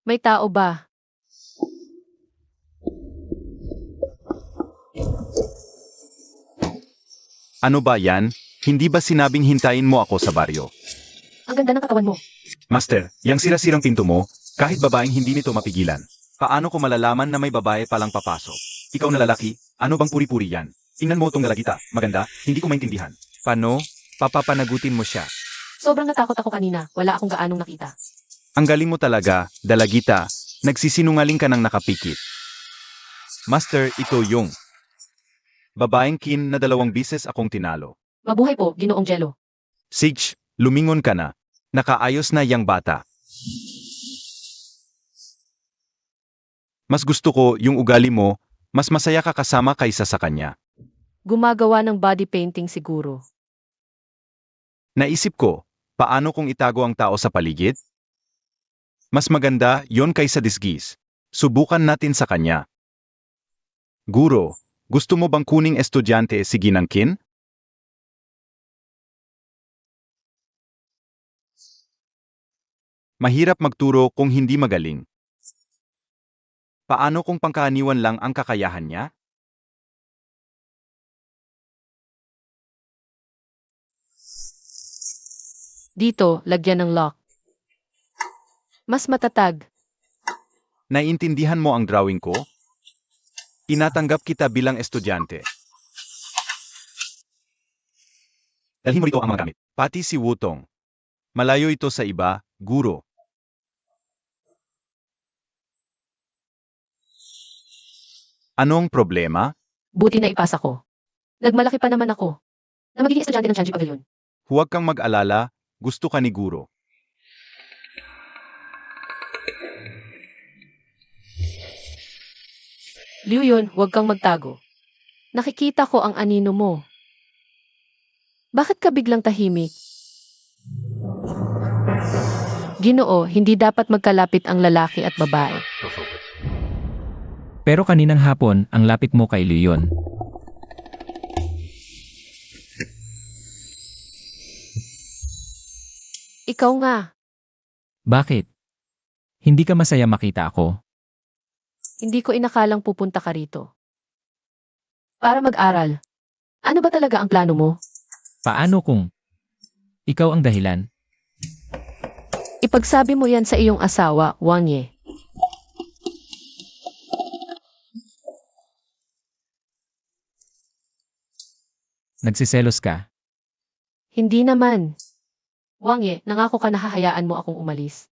May tao ba? Ano ba yan? Hindi ba sinabing hintayin mo ako sa baryo? Ang ganda ng katawan mo. Master, yang sira-sirang pinto mo, kahit babaeng hindi nito mapigilan. Paano ko malalaman na may babae palang papasok? Ikaw na lalaki, ano bang puri-puri yan? Tingnan mo tong dalagita, maganda, hindi ko maintindihan. Paano? Papapanagutin mo siya. Sobrang natakot ako kanina. Wala akong gaanong nakita. Ang galing mo talaga, dalagita, nagsisinungaling ka ng nakapikit. Master, ito yung babaeng kin na 2 bises akong tinalo. Mabuhay po, Ginoong Jello. Sige, lumingon ka na. Nakaayos na yang bata. Mas gusto ko yung ugali mo, mas masaya ka kasama kaysa sa kanya. Gumagawa ng body painting siguro. Naisip ko, paano kung itago ang tao sa paligid? Mas maganda yon kaysa disgis. Subukan natin sa kanya. Guro, gusto mo bang kuning estudyante si Ginang Kin? Mahirap magturo kung hindi magaling. Paano kung pangkaaniwan lang ang kakayahan niya? Dito, lagyan ng lock. Mas matatag. Naiintindihan mo ang drawing ko? Tinatanggap kita bilang estudyante. Dalhin mo rito ang mga gamit. Pati si Wutong. Malayo ito sa iba, guro. Anong problema? Buti na ipasa ko. Nagmalaki pa naman ako. Na magiging estudyante ng Chanji Pavilion. Huwag kang mag-alala, gusto ka ni guro. Liu Yun, huwag kang magtago. Nakikita ko ang anino mo. Bakit ka biglang tahimik? Ginoo, hindi dapat magkalapit ang lalaki at babae. Pero kaninang hapon, ang lapit mo kay Leon. Ikaw nga. Bakit? Hindi ka masaya makita ako? Hindi ko inakalang pupunta ka rito. Para mag-aral. Ano ba talaga ang plano mo? Paano kung ikaw ang dahilan? Ipagsabi mo yan sa iyong asawa, Wang Ye. Nagsiselos ka? Hindi naman. Wang Ye, nangako ka na hahayaan mo akong umalis.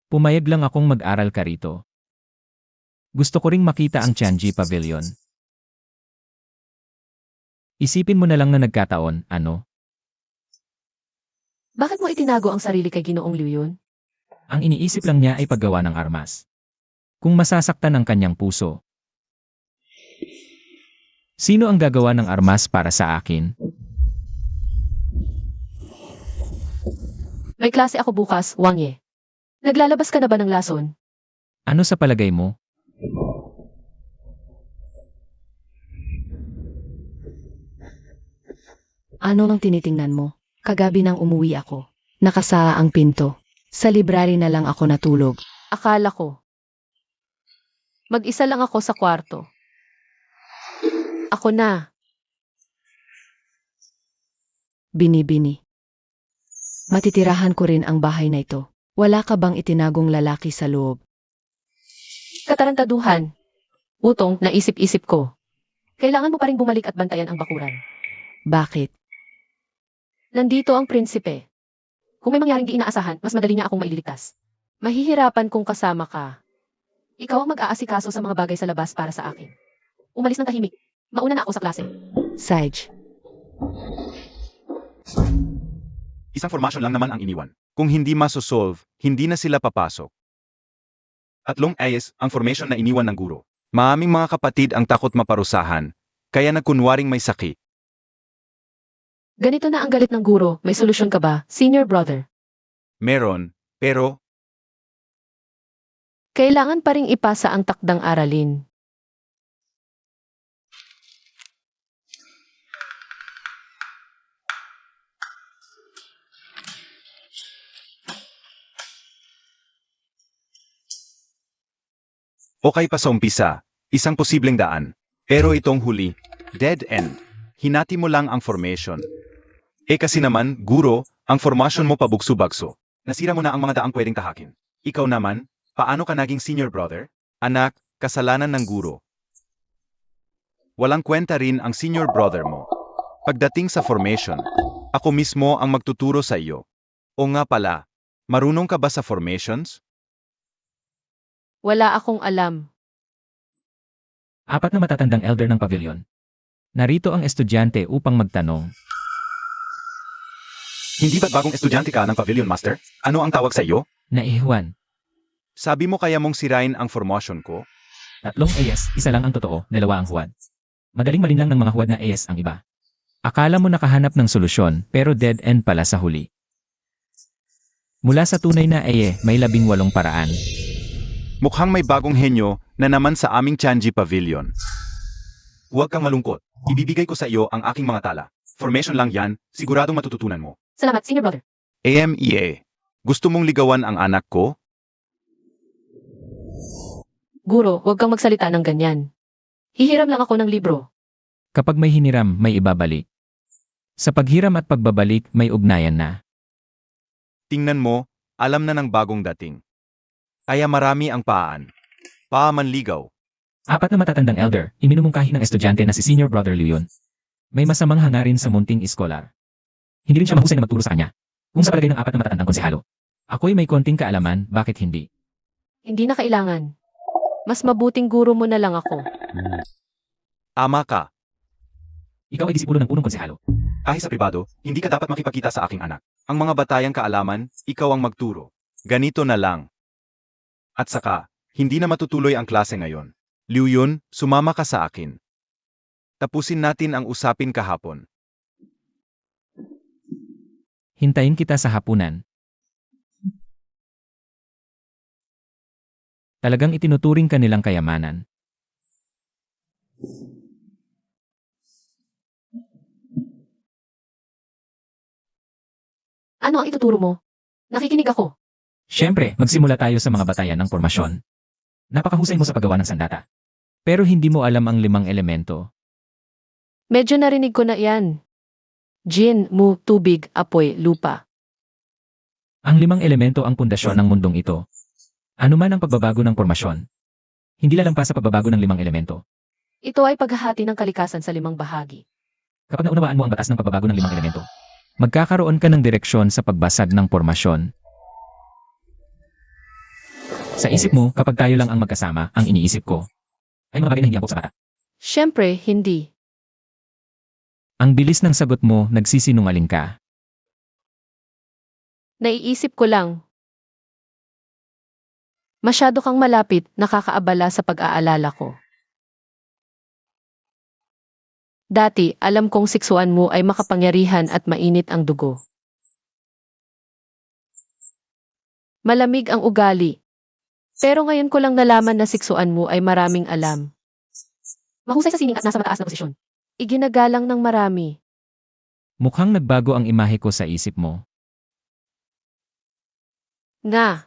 Pumayag lang akong mag-aral ka rito. Gusto ko ring makita ang Chanji Pavilion. Isipin mo na lang na nagkataon, ano? Bakit mo itinago ang sarili kay Ginoong Liu Yun? Ang iniisip lang niya ay paggawa ng armas. Kung masasaktan ang kanyang puso. Sino ang gagawa ng armas para sa akin? May klase ako bukas, Wang Ye. Naglalabas ka na ba ng lason? Ano sa palagay mo? Ano nang tinitingnan mo? Kagabi nang umuwi ako. Nakasara ang pinto. Sa library na lang ako natulog. Akala ko. Mag-isa lang ako sa kwarto. Ako na. Bini-bini. Matitirahan ko rin ang bahay na ito. Wala ka bang itinagong lalaki sa loob? Katarantaduhan. Utong, naisip-isip ko. Kailangan mo pa rin bumalik at bantayan ang bakuran. Bakit? Nandito ang prinsipe. Kung may mangyaring di inaasahan, mas madali niya akong maililigtas. Mahihirapan kung kasama ka. Ikaw ang mag-aasikaso sa mga bagay sa labas para sa akin. Umalis ng tahimik. Mauna na ako sa klase. Sage. Isang formasyon lang naman ang iniwan. Kung hindi masosolve, hindi na sila papasok. Tatlong ayes ang formation na iniwan ng guro. Maaming mga kapatid ang takot maparusahan, kaya nagkunwaring may sakit. Ganito na ang galit ng guro, may solusyon ka ba, senior brother? Meron, pero Kailangan pa ring ipasa ang takdang aralin. okay pa sa umpisa, isang posibleng daan. Pero itong huli, dead end. Hinati mo lang ang formation. Kasi naman, guro, ang formation mo pabugso-bagso. Nasira mo na ang mga daang pwedeng tahakin. Ikaw naman, paano ka naging senior brother? Anak, kasalanan ng guro. Walang kwenta rin ang senior brother mo. Pagdating sa formation, ako mismo ang magtuturo sa iyo. O nga pala, marunong ka ba sa formations? Wala akong alam. 4 na matatandang elder ng pavilion. Narito ang estudyante upang magtanong. Hindi ba't bagong estudyante ka ng Pavilion Master? Ano ang tawag sa iyo? Naihuan. Sabi mo kaya mong sirain ang formation ko? 3 AS, isa lang ang totoo, 2 ang huwad. Madaling malinlang ng mga huwad na AS ang iba. Akala mo nakahanap ng solusyon, pero dead end pala sa huli. Mula sa tunay na may 18 paraan. Mukhang may bagong henyo na naman sa aming Chanji Pavilion. Huwag kang malungkot. Ibibigay ko sa iyo ang aking mga tala. Formation lang yan, siguradong matututunan mo. Salamat, senior brother. AMEA. Gusto mong ligawan ang anak ko? Guro, huwag kang magsalita ng ganyan. Hihiram lang ako ng libro. Kapag may hiniram, may ibabalik. Sa paghiram at pagbabalik, may ugnayan na. Tingnan mo, alam na ng bagong dating. Kaya marami ang paan. Paamanligaw. 4 na matatandang elder, iminumungkahi ng estudyante na si Senior Brother Leon. May masamang hangarin sa munting iskolar. Hindi rin siya mahusay na magturo sa kanya. Kung sa palagay ng 4 na matatandang konsehalo. Ako'y may konting kaalaman, bakit hindi? Hindi na kailangan. Mas mabuting guro mo na lang ako. Ama ka. Ikaw ay disipulo ng punong konsehalo. Kahit sa pribado, hindi ka dapat makipagkita sa aking anak. Ang mga batayang kaalaman, ikaw ang magturo. Ganito na lang. At saka, hindi na matutuloy ang klase ngayon. Liu Yun, sumama ka sa akin. Tapusin natin ang usapin kahapon. Hintayin kita sa hapunan. Talagang itinuturing ka nilang kayamanan. Ano ang ituturo mo? Nakikinig ako. Siyempre, magsimula tayo sa mga batayan ng formasyon. Napakahusay mo sa paggawa ng sandata. Pero hindi mo alam ang 5 elemento. Medyo narinig ko na yan. Jin, mu, tubig, apoy, lupa. Ang 5 elemento ang pundasyon ng mundong ito. Ano man ang pagbabago ng formasyon. Hindi lalampas sa pagbabago ng 5 elemento. Ito ay paghahati ng kalikasan sa 5 bahagi. Kapag naunawaan mo ang batas ng pagbabago ng 5 elemento, magkakaroon ka ng direksyon sa pagbasag ng formasyon. Sa isip mo, kapag tayo lang ang magkasama, ang iniisip ko, ay mga bagay na hindi angkop sa bata. Siyempre, hindi. Ang bilis ng sagot mo, nagsisinungaling ka. Naiisip ko lang. Masyado kang malapit, nakakaabala sa pag-aalala ko. Dati, alam kong siksuan mo ay makapangyarihan at mainit ang dugo. Malamig ang ugali. Pero ngayon ko lang nalaman na siksuan mo ay maraming alam. Mahusay sa sining at nasa mataas na posisyon. Iginagalang ng marami. Mukhang nagbago ang imahe ko sa isip mo. Nga,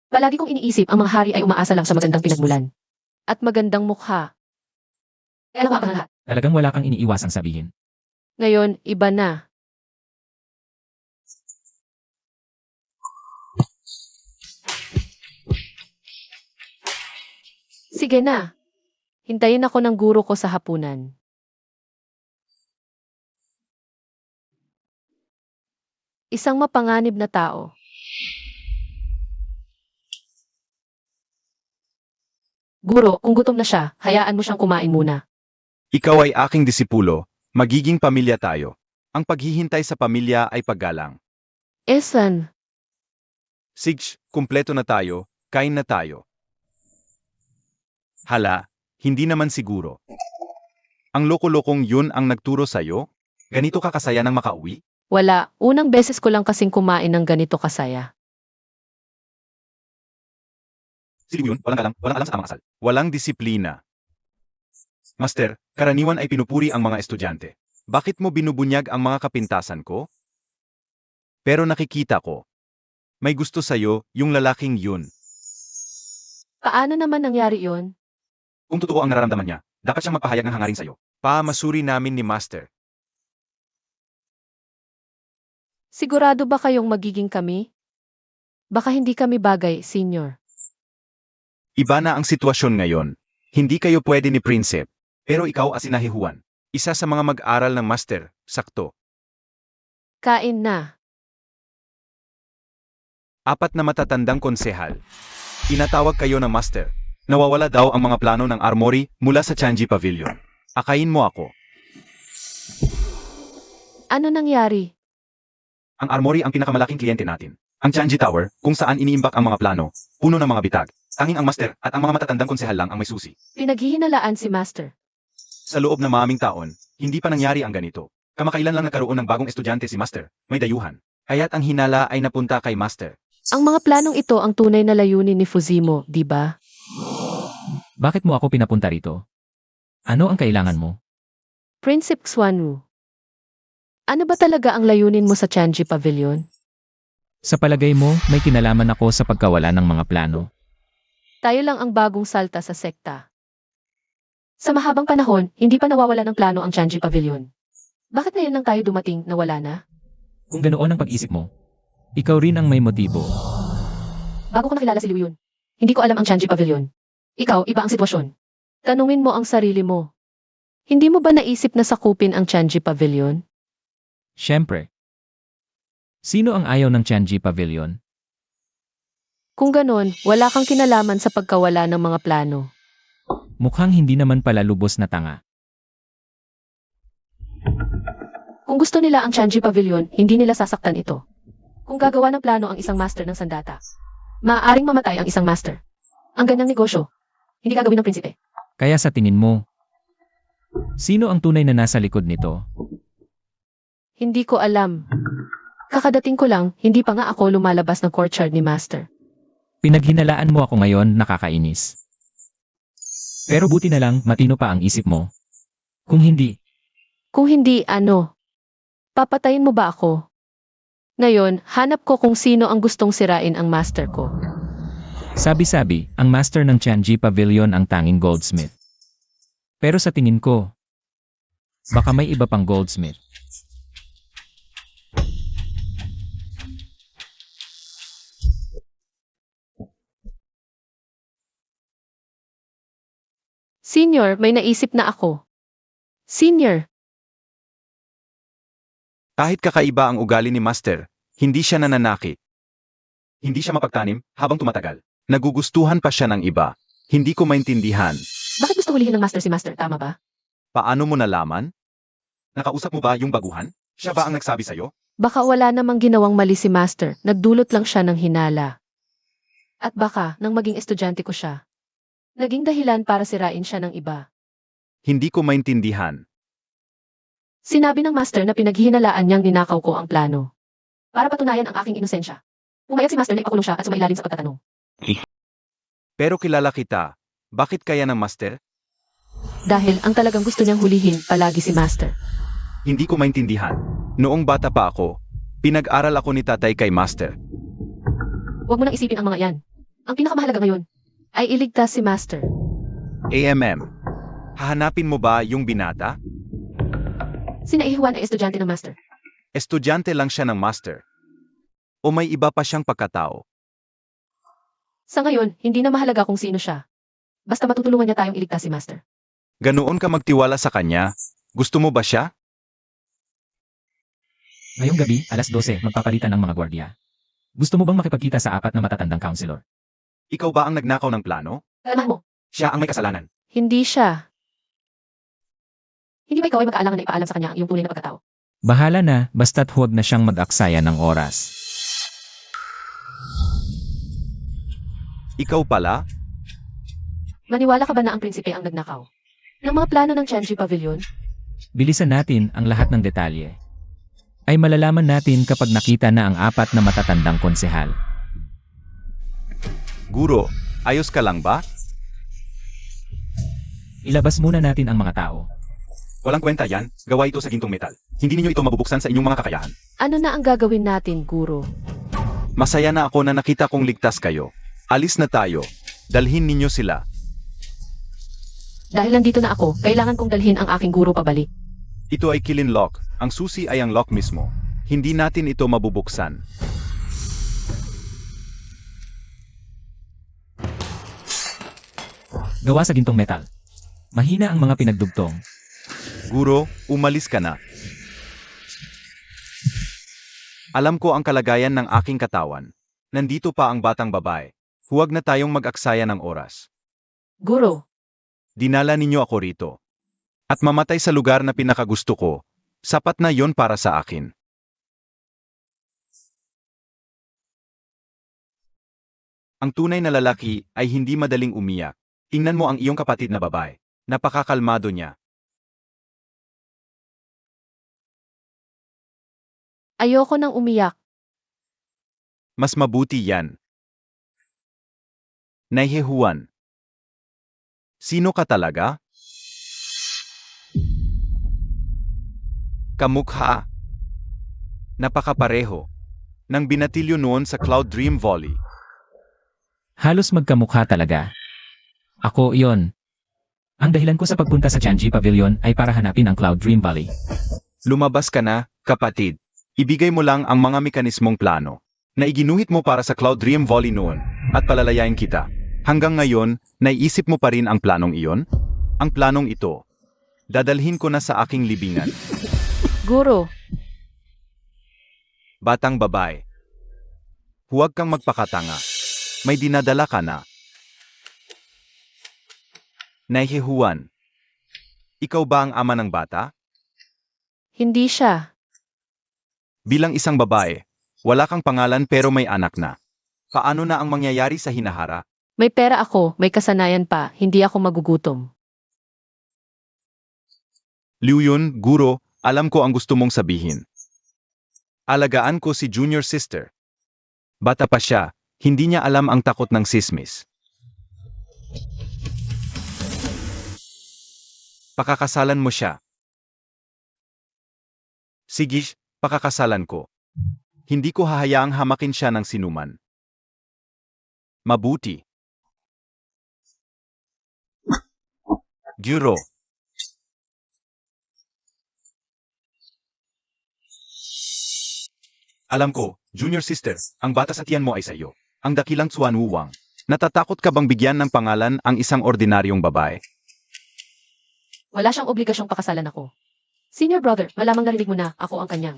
Palagi kong iniisip ang mga hari ay umaasa lang sa magandang pinagmulan. at magandang mukha. Kaya lang ang lahat. Talagang wala kang iniiwasang sabihin. Ngayon, iba na. Sige na. Hintayin ako ng guro ko sa hapunan. Isang mapanganib na tao. Guro, kung gutom na siya, hayaan mo siyang kumain muna. Ikaw ay aking disipulo, magiging pamilya tayo. Ang paghihintay sa pamilya ay paggalang. Esan, Sige, kumpleto na tayo, kain na tayo. Hala, hindi naman siguro. Ang loko-lokong yun ang nagturo sa'yo? Ganito ka kasaya nang makauwi? Wala, unang beses ko lang kasing kumain ng ganito kasaya. Sino yun? Walang alam sa tamang asal. Walang disiplina. Master, karaniwan ay pinupuri ang mga estudyante. Bakit mo binubunyag ang mga kapintasan ko? Pero nakikita ko. May gusto sa'yo, yung lalaking yun. Paano naman nangyari yon? Kung totoo ang nararamdaman niya, dapat siyang magpahayag ng hangarin sa'yo. Pamasuri namin ni Master. Sigurado ba kayong magiging kami? Baka hindi kami bagay, senior. Iba na ang sitwasyon ngayon. Hindi kayo pwede ni Prinsip. Pero ikaw asinahihuan. Isa sa mga mag-aral ng Master, sakto. Kain na. 4 na matatandang konsehal. Inatawag kayo ng Master. Nawawala daw ang mga plano ng armory mula sa Changi Pavilion. Akayin mo ako. Ano nangyari? Ang armory ang pinakamalaking kliyente natin. Ang Changi Tower, kung saan iniimbak ang mga plano, puno ng mga bitag. Tanging ang Master at ang mga matatandang konsehal lang ang may susi. Pinaghihinalaan si Master. Sa loob ng maming taon, hindi pa nangyari ang ganito. Kamakailan lang nagkaroon ng bagong estudyante si Master. May dayuhan. Kaya't ang hinala ay napunta kay Master. Ang mga planong ito ang tunay na layunin ni Fuzimo, di ba? Bakit mo ako pinapunta rito? Ano ang kailangan mo? Prinsip Xuanwu. Ano ba talaga ang layunin mo sa Changi Pavilion? Sa palagay mo, may kinalaman ako sa pagkawala ng mga plano. Tayo lang ang bagong salta sa sekta. Sa mahabang panahon, hindi pa nawawala ng plano ang Changi Pavilion. Bakit ngayon lang tayo dumating na wala na? Kung ganoon ang pag-isip mo, ikaw rin ang may motibo. Bago ko nakilala si Liu Yun, hindi ko alam ang Changi Pavilion. Ikaw, iba ang sitwasyon. Tanungin mo ang sarili mo. Hindi mo ba naisip na sakupin ang Changi Pavilion? Siyempre. Sino ang ayaw ng Changi Pavilion? Kung ganon, wala kang kinalaman sa pagkawala ng mga plano. Mukhang hindi naman pala lubos na tanga. Kung gusto nila ang Changi Pavilion, hindi nila sasaktan ito. Kung gagawa ng plano ang isang master ng sandata, maaaring mamatay ang isang master. Ang ganyang negosyo, hindi gagawin ng prinsipe. Kaya sa tingin mo, sino ang tunay na nasa likod nito? Hindi ko alam. Kakadating ko lang, hindi pa nga ako lumalabas ng courtyard ni Master. Pinaghinalaan mo ako ngayon, nakakainis. Pero buti na lang, matino pa ang isip mo. Kung hindi, Kung hindi, ano? Papatayin mo ba ako? Ngayon, hanap ko kung sino ang gustong sirain ang master ko. sabi-sabi, ang master ng Changi Pavilion ang tanging goldsmith. Pero sa tingin ko, baka may iba pang goldsmith. Senior, may naisip na ako. Senior, Kahit kakaiba ang ugali ni Master, hindi siya nananakit. Hindi siya mapagtanim habang tumatagal. Nagugustuhan pa siya ng iba. Hindi ko maintindihan. Bakit gusto hulihin ng master si master, tama ba? Paano mo nalaman? Nakausap mo ba yung baguhan? Siya ba ang nagsabi sa'yo? baka wala namang ginawang mali si Master, nagdulot lang siya ng hinala. At baka, nang maging estudyante ko siya, naging dahilan para sirain siya ng iba. Hindi ko maintindihan. Sinabi ng master na pinaghihinalaan niyang ninakaw ko ang plano. Para patunayan ang aking inosensya. Pumayag si master na ipakulong siya at sumailalim sa pagtatanong. Pero kilala kita. Bakit kaya ng Master? Dahil ang talagang gusto niyang hulihin palagi si master. Hindi ko maintindihan. Noong bata pa ako, pinag-aral ako ni tatay kay Master. Huwag mo nang isipin ang mga yan. Ang pinakamahalaga ngayon, Ay iligtas si Master. AMM. Hahanapin mo ba yung binata? si Naihuan ay estudyante ng master. Estudyante lang siya ng Master. O may iba pa siyang pagkatao? Sa ngayon, hindi na mahalaga kung sino siya. Basta matutulungan niya tayong iligtas si master. Ganoon ka magtiwala sa kanya? Gusto mo ba siya? Ngayong gabi, alas 12, magpapalitan ng mga gwardiya. Gusto mo bang makipagkita sa 4 na matatandang counselor? Ikaw ba ang nagnakaw ng plano? Kalamahan mo, Siya ang may kasalanan. Hindi siya. hindi ba ikaw ay magkaalangan na ipaalam sa kanya ang iyong tunay na pagkatao? Bahala na, basta't huwag na siyang mag-aksaya ng oras. Ikaw pala? Maniwala ka ba na ang prinsipe ang nagnakaw? Ng mga plano ng Changi Pavilion? Bilisan natin ang lahat ng detalye. Ay malalaman natin kapag nakita na ang apat na matatandang konsehal. Guro, ayos ka lang ba? Ilabas muna natin ang mga tao. Walang kwenta yan, gawa ito sa gintong metal. Hindi ninyo ito mabubuksan sa inyong mga kakayahan. Ano na ang gagawin natin, Guro? Masaya na ako na nakita kong ligtas kayo. Alis na tayo. Dalhin ninyo sila. Dahil nandito na ako, kailangan kong dalhin ang aking guro pabalik. Ito ay kilin lock. Ang susi ay ang lock mismo. Hindi natin ito mabubuksan. Gawa sa gintong metal. Mahina ang mga pinagdugtong. Guro, umalis ka na. Alam ko ang kalagayan ng aking katawan. Nandito pa ang batang babae. Huwag na tayong mag-aksaya ng oras. Guro, Dinala ninyo ako rito. At mamatay sa lugar na pinakagusto ko. Sapat na yon para sa akin. Ang tunay na lalaki ay hindi madaling umiyak. Tingnan mo ang iyong kapatid na babae. Napakakalmado niya. Ayoko nang umiyak. Mas mabuti yan. Naihehuan. Sino ka talaga? Kamukha. Napakapareho. Nang binatilyo noon sa Cloud Dream Volley. Halos magkamukha talaga. Ako iyon. Ang dahilan ko sa pagpunta sa Changi Pavilion ay para hanapin ang Cloud Dream Valley. Lumabas ka na, kapatid. Ibigay mo lang ang mga mekanismong plano na iginuhit mo para sa Cloud Dream Volley noon at palalayain kita. Hanggang ngayon, naiisip mo pa rin ang planong iyon? Ang planong ito, dadalhin ko na sa aking libingan. Guro, Batang babae. Huwag kang magpakatanga. May dinadala ka na. Naihehuan. Ikaw ba ang ama ng bata? hindi siya. Bilang isang babae, wala kang pangalan pero may anak na. Paano na ang mangyayari sa hinahara? May pera ako, may kasanayan pa, hindi ako magugutom. Liu Yun, guro, alam ko ang gusto mong sabihin. Alagaan ko si junior sister. Bata pa siya, hindi niya alam ang takot ng sismis. Pakakasalan mo siya. Sige, pakakasalan ko. Hindi ko hahayaang hamakin siya ng sinuman. Mabuti. Guro. Alam ko, junior sister, ang bata sa tiyan mo ay sa iyo. Ang dakilang Xuan Wuwang. Natatakot ka bang bigyan ng pangalan ang isang ordinaryong babae? wala siyang obligasyong pakasalan ako. Senior brother, malamang narinig mo na ako ang kanyang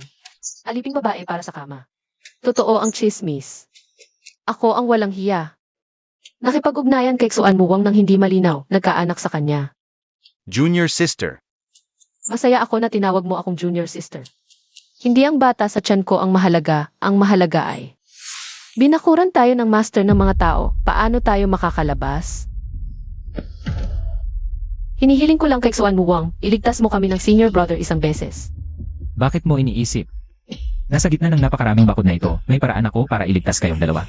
aliping babae para sa kama. Totoo ang chismis. Ako ang walang hiya. Nakipag-ugnayan kay Xuan Muwang nang hindi malinaw, nagkaanak sa kanya. Junior sister. Masaya ako na tinawag mo akong junior sister. Hindi ang bata sa tiyan ko ang mahalaga ay. Binakuran tayo ng master ng mga tao, paano tayo makakalabas? Hinihiling ko lang kay Xuan Muwang, iligtas mo kami ng senior brother isang beses. Bakit mo iniisip? Nasa gitna ng napakaraming bakod na ito, may paraan ako para iligtas kayong dalawa.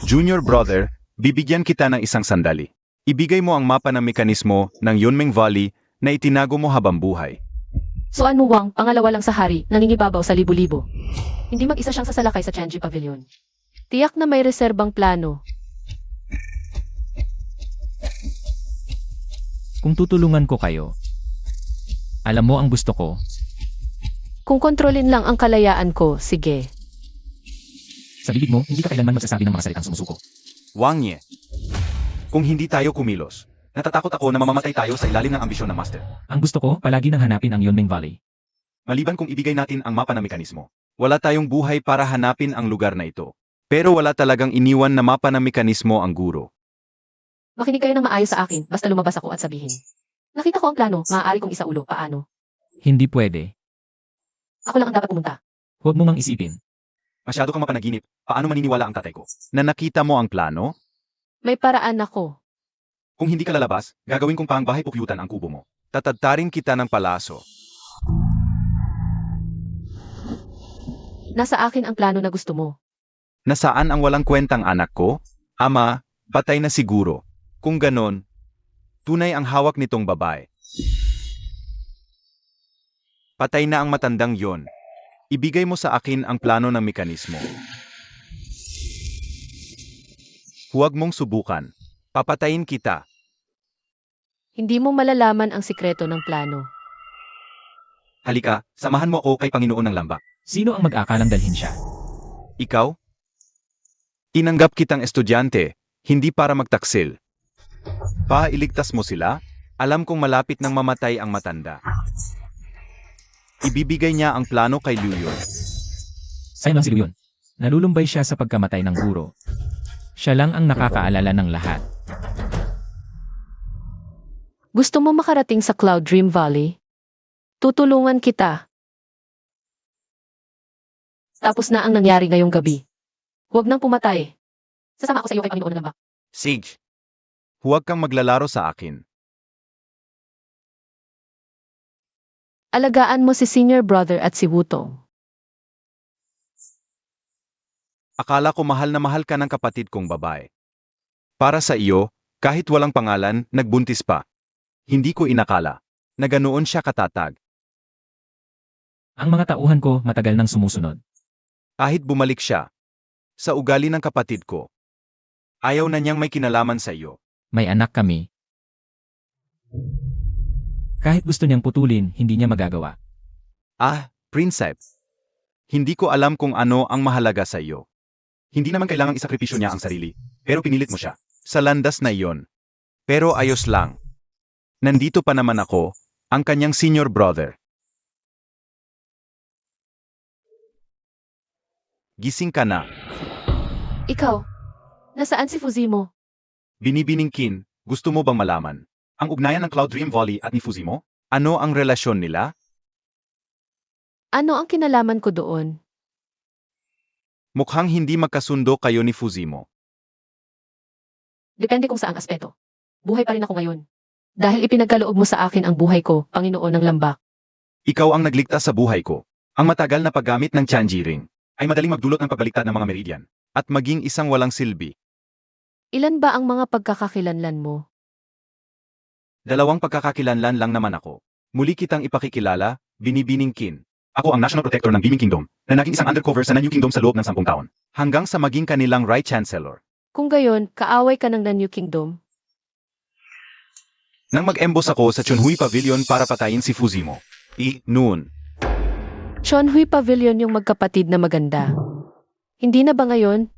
Junior brother, bibigyan kita ng isang sandali. Ibigay mo ang mapa ng mekanismo ng Yunmeng Valley na itinago mo habang buhay. Xuan Muwang, pangalawa lang sa hari, nangingibabaw sa libo-libo. Hindi mag-isa siyang sasalakay sa Changi Pavilion. Tiyak na may reserbang plano. Kung tutulungan ko kayo, alam mo ang gusto ko, Kung kontrolin lang ang kalayaan ko, sige. sa bibig mo, hindi ka kailanman magsasabi ng mga salitang sumusuko. Wang Ye. Kung hindi tayo kumilos, natatakot ako na mamamatay tayo sa ilalim ng ambisyon ng master. Ang gusto ko, palagi nang hanapin ang Yunmeng Valley. Maliban kung ibigay natin ang mapa ng mekanismo, wala tayong buhay para hanapin ang lugar na ito. Pero wala talagang iniwan na mapa ng mekanismo ang guro. Makinig kayo ng maayos sa akin, basta lumabas ako at sabihin. Nakita ko ang plano, maaari kong isaulo, paano? Hindi pwede. Ako lang ang dapat pumunta. Huwag mo mang isipin. Masyado kang mapanaginip, paano maniniwala ang tatay ko? Na nakita mo ang plano? May paraan ako. Kung hindi ka lalabas, gagawin kong pang bahay pukyutan ang kubo mo. Tatadtarin kita ng palaso. Nasa akin ang plano na gusto mo. Nasaan ang walang kwentang anak ko? Ama, patay na siguro. Kung ganon, tunay ang hawak nitong babae. Patay na ang matandang yon. Ibigay mo sa akin ang plano ng mekanismo. Huwag mong subukan. Papatayin kita. Hindi mo malalaman ang sikreto ng plano. Halika, samahan mo ako kay Panginoon ng Lambak. Sino ang mag-akalang dalhin siya? Ikaw? Tinanggap kitang estudyante, hindi para magtaksil. Iligtas mo sila? Alam kong malapit nang mamatay ang matanda. Ibibigay niya ang plano kay Luyon. Sayang lang si Luyon. Nalulumbay siya sa pagkamatay ng guro. Siya lang ang nakakaalala ng lahat. Gusto mo makarating sa Cloud Dream Valley? Tutulungan kita. Tapos na ang nangyari ngayong gabi. Huwag nang pumatay. Sasama ako sa iyo kay Panginoon ng Lambak. Sage, huwag kang maglalaro sa akin. Alagaan mo si senior brother at si Wutong. Akala ko mahal na mahal ka ng kapatid kong babae. Para sa iyo, kahit walang pangalan, nagbuntis pa. Hindi ko inakala na ganoon siya katatag. Ang mga tauhan ko matagal nang sumusunod. Kahit bumalik siya sa ugali ng kapatid ko, ayaw na niyang may kinalaman sa iyo. May anak kami. Kahit gusto niyang putulin, hindi niya magagawa. Ah, Princess. Hindi ko alam kung ano ang mahalaga sa iyo. Hindi naman kailangang isakripisyo niya ang sarili, pero pinilit mo siya. Sa landas na iyon. Pero ayos lang. Nandito pa naman ako, ang kanyang senior brother. Gising ka na. Ikaw, nasaan si Fuzimo? Binibining Kin, gusto mo bang malaman? Ang ugnayan ng Cloud Dream Valley at ni Fuzimo? Ano ang relasyon nila? Ano ang kinalaman ko doon? Mukhang hindi magkasundo kayo ni Fuzimo. Depende kung saang aspeto. Buhay pa rin ako ngayon. Dahil ipinagkaloob mo sa akin ang buhay ko, Panginoon ng Lambak. Ikaw ang nagligtas sa buhay ko. Ang matagal na paggamit ng Chanji Ring ay madaling magdulot ng pagbaliktad ng mga meridian at maging isang walang silbi. Ilan ba ang mga pagkakakilanlan mo? 2 pagkakakilanlan lang naman ako. Muli kitang ipakikilala, Binibining Kin. Ako ang National Protector ng Beaming Kingdom na naging isang undercover sa Nanyu Kingdom sa loob ng 10 taon. Hanggang sa maging kanilang Right Chancellor. Kung gayon, kaaway ka ng Nanyu Kingdom? Nang mag-embos ako sa Chunhui Pavilion para patayin si Fuzimo. Noon. Chonhui Pavilion yung magkapatid na maganda. Hindi na ba ngayon?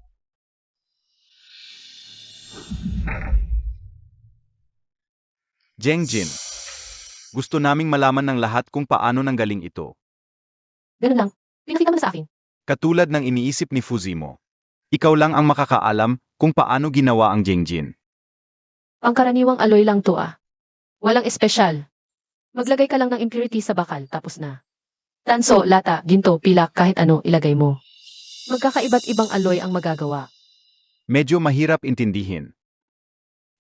Jengjin. Gusto naming malaman ng lahat kung paano nanggaling ito. Ganun lang. Pinakita mo na sa akin. Katulad ng iniisip ni Fuzimo. Ikaw lang ang makakaalam kung paano ginawa ang Jengjin. Pangkaraniwang aloy lang to ah. Walang espesyal. Maglagay ka lang ng impurity sa bakal, tapos na. Tanso, lata, ginto, pilak, kahit ano, ilagay mo. Magkakaiba't ibang aloy ang magagawa. Medyo mahirap intindihin.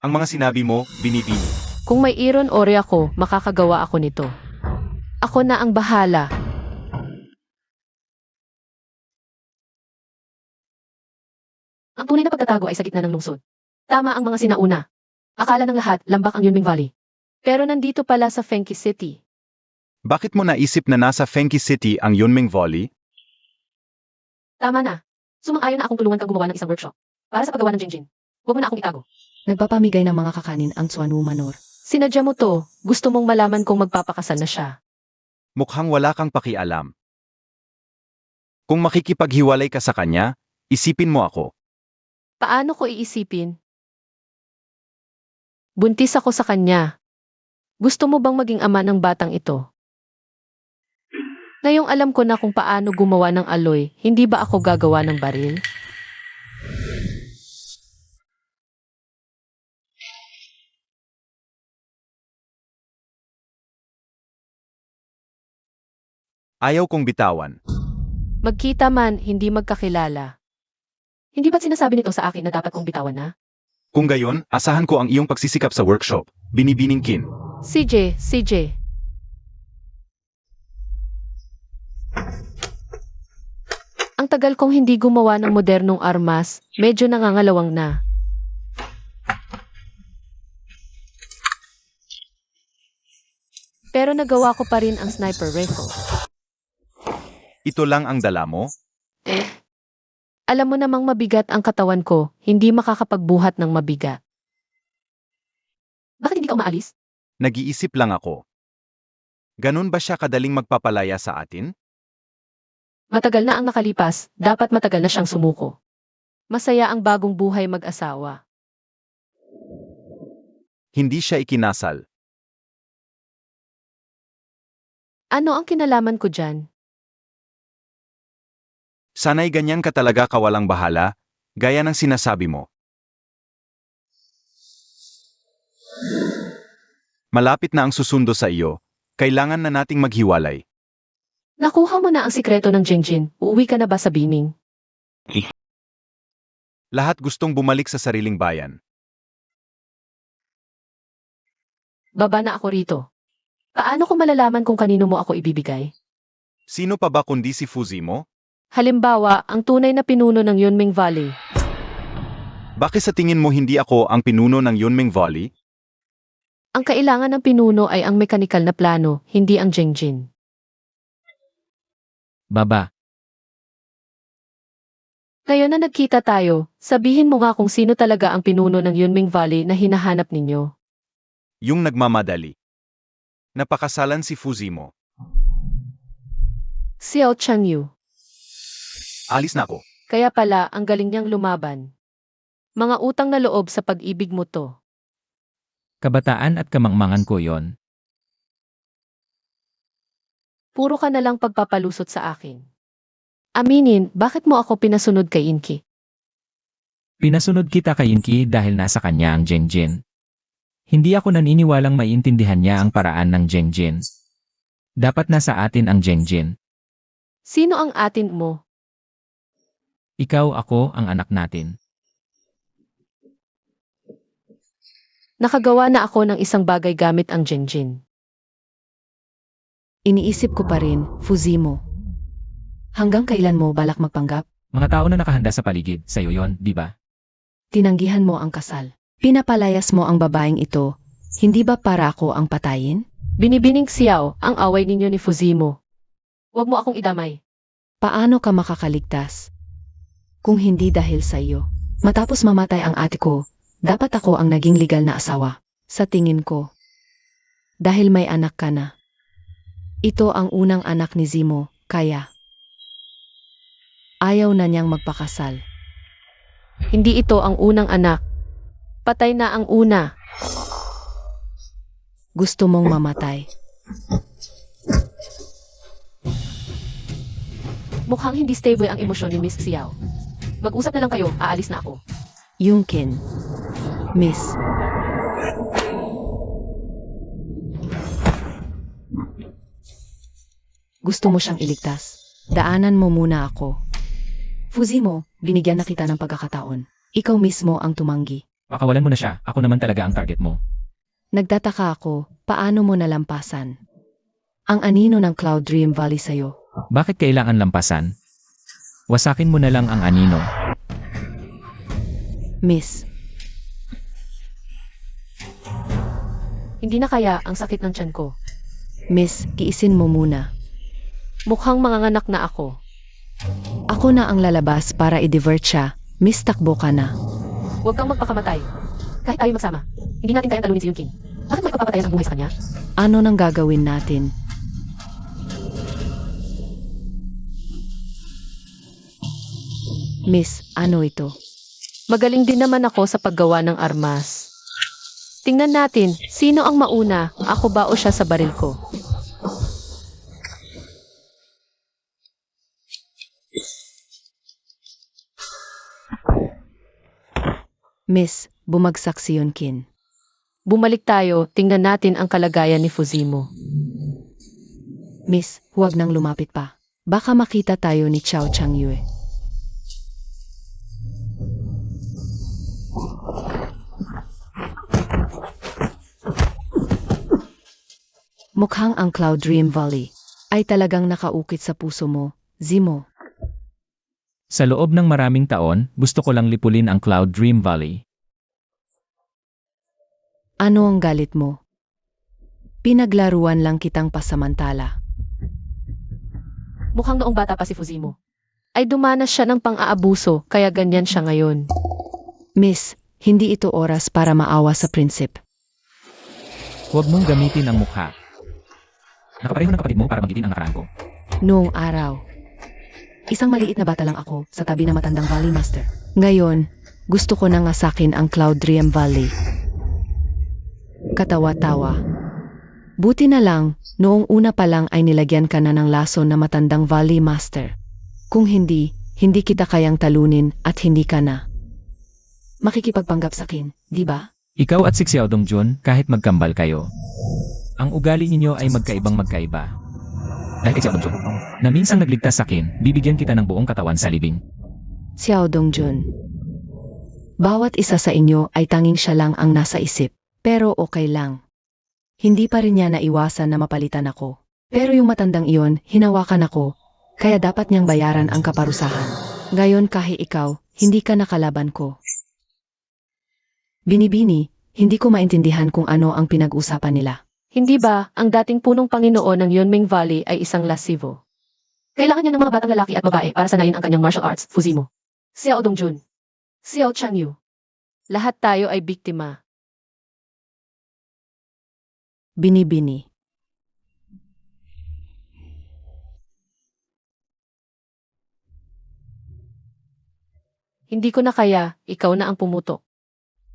Ang mga sinabi mo, Binibini. Kung may iron ore ako, makakagawa ako nito. Ako na ang bahala. Ang tunay na pagtatago ay sa gitna ng lungsod. Tama ang mga sinauna. Akala ng lahat, Lambak ang Yunming Valley. Pero nandito pala sa Fenki City. Bakit mo naisip na nasa Fenki City ang Yunming Valley? Tama na. Sumang-ayon na akong tulungan ka gumawa ng isang workshop. Para sa paggawa ng Jinjin. Huwag mo na akong itago. Nagpapamigay ng mga kakanin ang Chuanu Manor. Sinadya mo to, gusto mong malaman kung magpapakasal na siya. Mukhang wala kang pakialam. Kung makikipaghiwalay ka sa kanya, isipin mo ako. Paano ko iisipin? Buntis ako sa kanya. Gusto mo bang maging ama ng batang ito? Ngayong alam ko na kung paano gumawa ng aloy, hindi ba ako gagawa ng baril? Ayaw kong bitawan. Magkita man, hindi magkakilala. Hindi ba't sinasabi nito sa akin na dapat kong bitawan na? Kung gayon, asahan ko ang iyong pagsisikap sa workshop, Binibining Kin. Ang tagal kong hindi gumawa ng modernong armas, medyo nangangalawang na. Pero nagawa ko pa rin ang sniper rifle. Ito lang ang dala mo? Alam mo namang mabigat ang katawan ko, hindi makakapagbuhat ng mabigat. Bakit hindi ka umaalis? Nag-iisip lang ako. Ganun ba siya kadaling magpapalaya sa atin? Matagal na ang nakalipas, dapat matagal na siyang sumuko. Masaya ang bagong buhay mag-asawa. Hindi siya ikinasal. Ano ang kinalaman ko dyan? Sana'y ganyan ka talaga kawalang bahala, gaya ng sinasabi mo. Malapit na ang susundo sa iyo, kailangan na nating maghiwalay. Nakuha mo na ang sikreto ng Jengjin, uuwi ka na ba sa Biming? Lahat gustong bumalik sa sariling bayan. Baba na ako rito. Paano ko malalaman kung kanino mo ako ibibigay? Sino pa ba kundi si Fuzimo? Halimbawa, ang tunay na pinuno ng Yunming Valley. Bakit sa tingin mo hindi ako ang pinuno ng Yunming Valley? Ang kailangan ng pinuno ay ang mekanikal na plano, hindi ang Jengjin. Baba, Ngayon na nagkita tayo, sabihin mo nga kung sino talaga ang pinuno ng Yunming Valley na hinahanap ninyo. Yung nagmamadali. Napakasalan si Fuzimo. Xiao Changyu. Alis na ako. Kaya pala, ang galing niyang lumaban. Mga utang na loob sa pag-ibig mo to. kabataan at kamangmangan ko yon. Puro ka na lang pagpapalusot sa akin. Aminin, bakit mo ako pinasunod kay Inki? Pinasunod kita kay Inki dahil nasa kanya ang Jengjin. Hindi ako naniniwalang maiintindihan niya ang paraan ng Jengjin. Dapat nasa atin ang Jengjin. Sino ang atin mo? Ikaw, ako, ang anak natin. Nakagawa na ako ng isang bagay gamit ang Jengjin. Iniisip ko pa rin, Fuzimo. Hanggang kailan mo balak magpanggap? Mga tao na nakahanda sa paligid, sa'yo yon, di ba? Tinanggihan mo ang kasal. Pinapalayas mo ang babaeng ito, hindi ba para ako ang patayin? Binibining Xiao, ang away ninyo ni Fuzimo. Huwag mo akong idamay. Paano ka makakaligtas? Kung hindi dahil sa iyo. Matapos mamatay ang ate ko, dapat ako ang naging legal na asawa. Sa tingin ko. Dahil may anak ka na. Ito ang unang anak ni Zimo, kaya ayaw na niyang magpakasal. Hindi ito ang unang anak. Patay na ang una. Gusto mong mamatay. Mukhang hindi stable ang emosyon ni Miss Xiao. Mag-usap na lang kayo, aalis na ako. Yungkin. Miss. Gusto mo siyang iligtas. Daanan mo muna ako. Fuzimo, binigyan na kita ng pagkakataon. Ikaw mismo ang tumanggi. Pakawalan mo na siya, ako naman talaga ang target mo. Nagtataka ako, paano mo nalampasan? Ang anino ng Cloud Dream Valley sa'yo. Bakit kailangan lampasan? Wasakin mo na lang ang anino. Miss, Hindi na kaya ang sakit ng tiyan ko. Miss, kiisin mo muna. Mukhang manganganak na ako. Ako na ang lalabas para i-divert siya. Miss, takbo ka na. Huwag kang magpakamatay. Kahit tayo magsama, hindi natin kayang talunin si Yunkin. Bakit mo ipapapatayan ang buhay sa kanya? Ano nang gagawin natin? Miss, ano ito? Magaling din naman ako sa paggawa ng armas. Tingnan natin, sino ang mauna, ako ba o siya sa baril ko? Miss, bumagsak si Yunkin. Bumalik tayo, tingnan natin ang kalagayan ni Fuzimo. Miss, huwag nang lumapit pa. Baka makita tayo ni Chao Changyue. Mukhang ang Cloud Dream Valley ay talagang nakaukit sa puso mo, Zimo. Sa loob ng maraming taon, gusto ko lang lipulin ang Cloud Dream Valley. Ano ang galit mo? Pinaglaruan lang kitang pasamantala. Mukhang noong bata pa si Fuzimo. Ay dumanas siya ng pang-aabuso, kaya ganyan siya ngayon. Miss, hindi ito oras para maawa sa prinsip. Huwag mong gamitin ang mukha. Nakapareho ng kapatid mo para magitin ang nakaraan ko. Noong araw, Isang maliit na bata lang ako sa tabi ng matandang Valley Master. ngayon, gusto ko nang asakin ang Cloud Dream Valley. Katawa-tawa. Buti na lang, noong una pa lang ay nilagyan ka na ng laso na matandang Valley Master. Kung hindi, hindi kita kayang talunin at hindi ka na. Makikipagpanggap sa akin, di ba? Ikaw at si Xiao Dongjun, kahit magkambal kayo, ang ugali ninyo ay magkaibang magkaiba. Dahil Xiao Dongjun, na minsang nagligtas sa akin, bibigyan kita ng buong katawan sa libing. Xiao Dongjun. Bawat isa sa inyo ay tanging siya lang ang nasa isip, pero okay lang. Hindi pa rin niya naiwasan na mapalitan ako. Pero yung matandang iyon, hinawakan ako, kaya dapat niyang bayaran ang kaparusahan. Ngayon kahit ikaw, hindi ka nakalaban ko. Binibini, hindi ko maintindihan kung ano ang pinag-usapan nila. Hindi ba, ang dating punong Panginoon ng Yunming Valley ay isang lasivo? Kailangan niya ng mga batang lalaki at babae para sanayin ang kanyang martial arts, Fuzimo. Xiao Dongjun. Xiao Changyu. Lahat tayo ay biktima. Binibini. Hindi ko na kaya, ikaw na ang pumutok.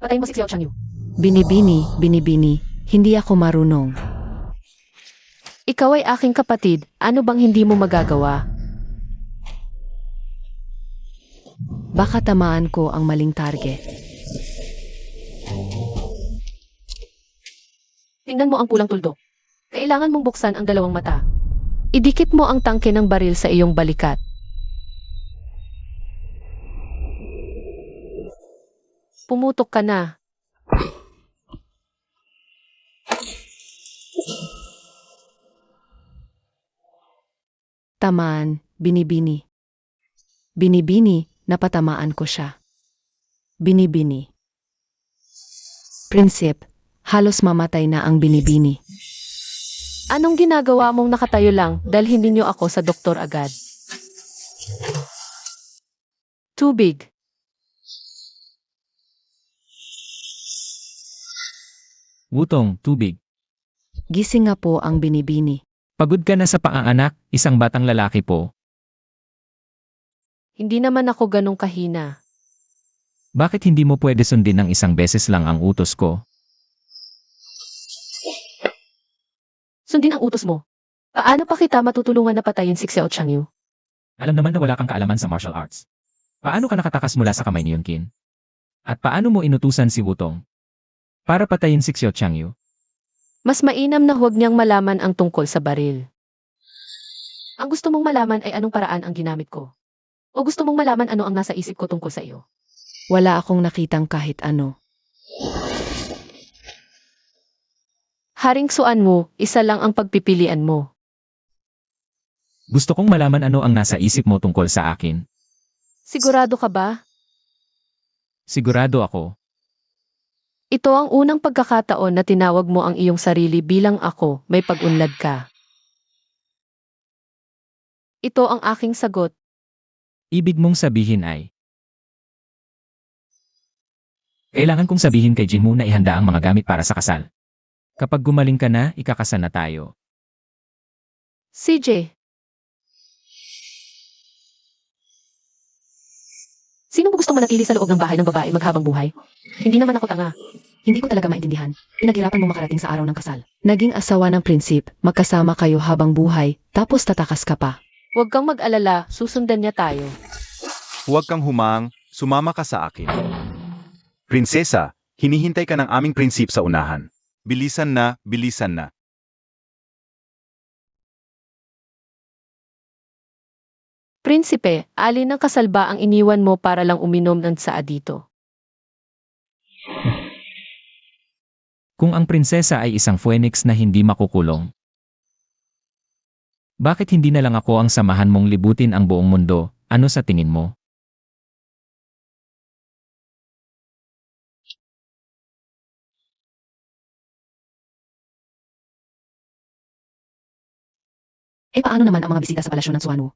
Patayin mo si Xiao Changyu. Binibini, binibini, hindi ako marunong. Ikaw ay aking kapatid, ano bang hindi mo magagawa? Baka tamaan ko ang maling target. Tingnan mo ang pulang tuldok. Kailangan mong buksan ang dalawang mata. Idikit mo ang tangke ng baril sa iyong balikat. Pumutok ka na. Tamaan, binibini. Binibini, napatamaan ko siya. Binibini. Prinsip, halos mamatay na ang binibini. Anong ginagawa mong nakatayo lang dahil hindi niyo ako sa doktor agad? Tubig. Wutong, tubig. Gising nga po ang binibini. Pagod ka na sa pang-aanak, isang batang lalaki po. Hindi naman ako ganong kahina. Bakit hindi mo pwede sundin ng isang beses lang ang utos ko? Sundin ang utos mo. Paano pa kita matutulungan na patayin si Xiao Changyu? Alam naman na wala kang kaalaman sa martial arts. Paano ka nakatakas mula sa kamay ni Yunkin? At paano mo inutusan si Wutong para patayin si Xiao Changyu? Mas mainam na huwag niyang malaman ang tungkol sa baril. Ang gusto mong malaman ay anong paraan ang ginamit ko. O gusto mong malaman ano ang nasa isip ko tungkol sa iyo. Wala akong nakitang kahit ano. Haring Suan mo, isa lang ang pagpipilian mo. Gusto kong malaman ano ang nasa isip mo tungkol sa akin. Sigurado ka ba? Sigurado ako. Ito ang unang pagkakataon na tinawag mo ang iyong sarili bilang ako, may pag-unlad ka. Ito ang aking sagot. Ibig mong sabihin ay, kailangan kong sabihin kay Jinmu na ihanda ang mga gamit para sa kasal. Kapag gumaling ka na, ikakasal na tayo. CJ, Sino mo gustong manatili sa loob ng bahay ng babae maghabang buhay? Hindi naman ako tanga. Hindi ko talaga maintindihan. Pinaghirapan mo makarating sa araw ng kasal. Naging asawa ng prinsip, magkasama kayo habang buhay, tapos tatakas ka pa. huwag kang mag-alala, susundan niya tayo. Huwag kang humang, sumama ka sa akin. Prinsesa, hinihintay ka ng aming prinsip sa unahan. Bilisan na, bilisan na. Prinsipe, alin ng kasalba ang iniwan mo para lang uminom ng tsaa dito? Kung ang prinsesa ay isang phoenix na hindi makukulong, bakit hindi na lang ako ang samahan mong libutin ang buong mundo? Ano sa tingin mo? Eh paano naman ang mga bisita sa palasyo ng Suanu?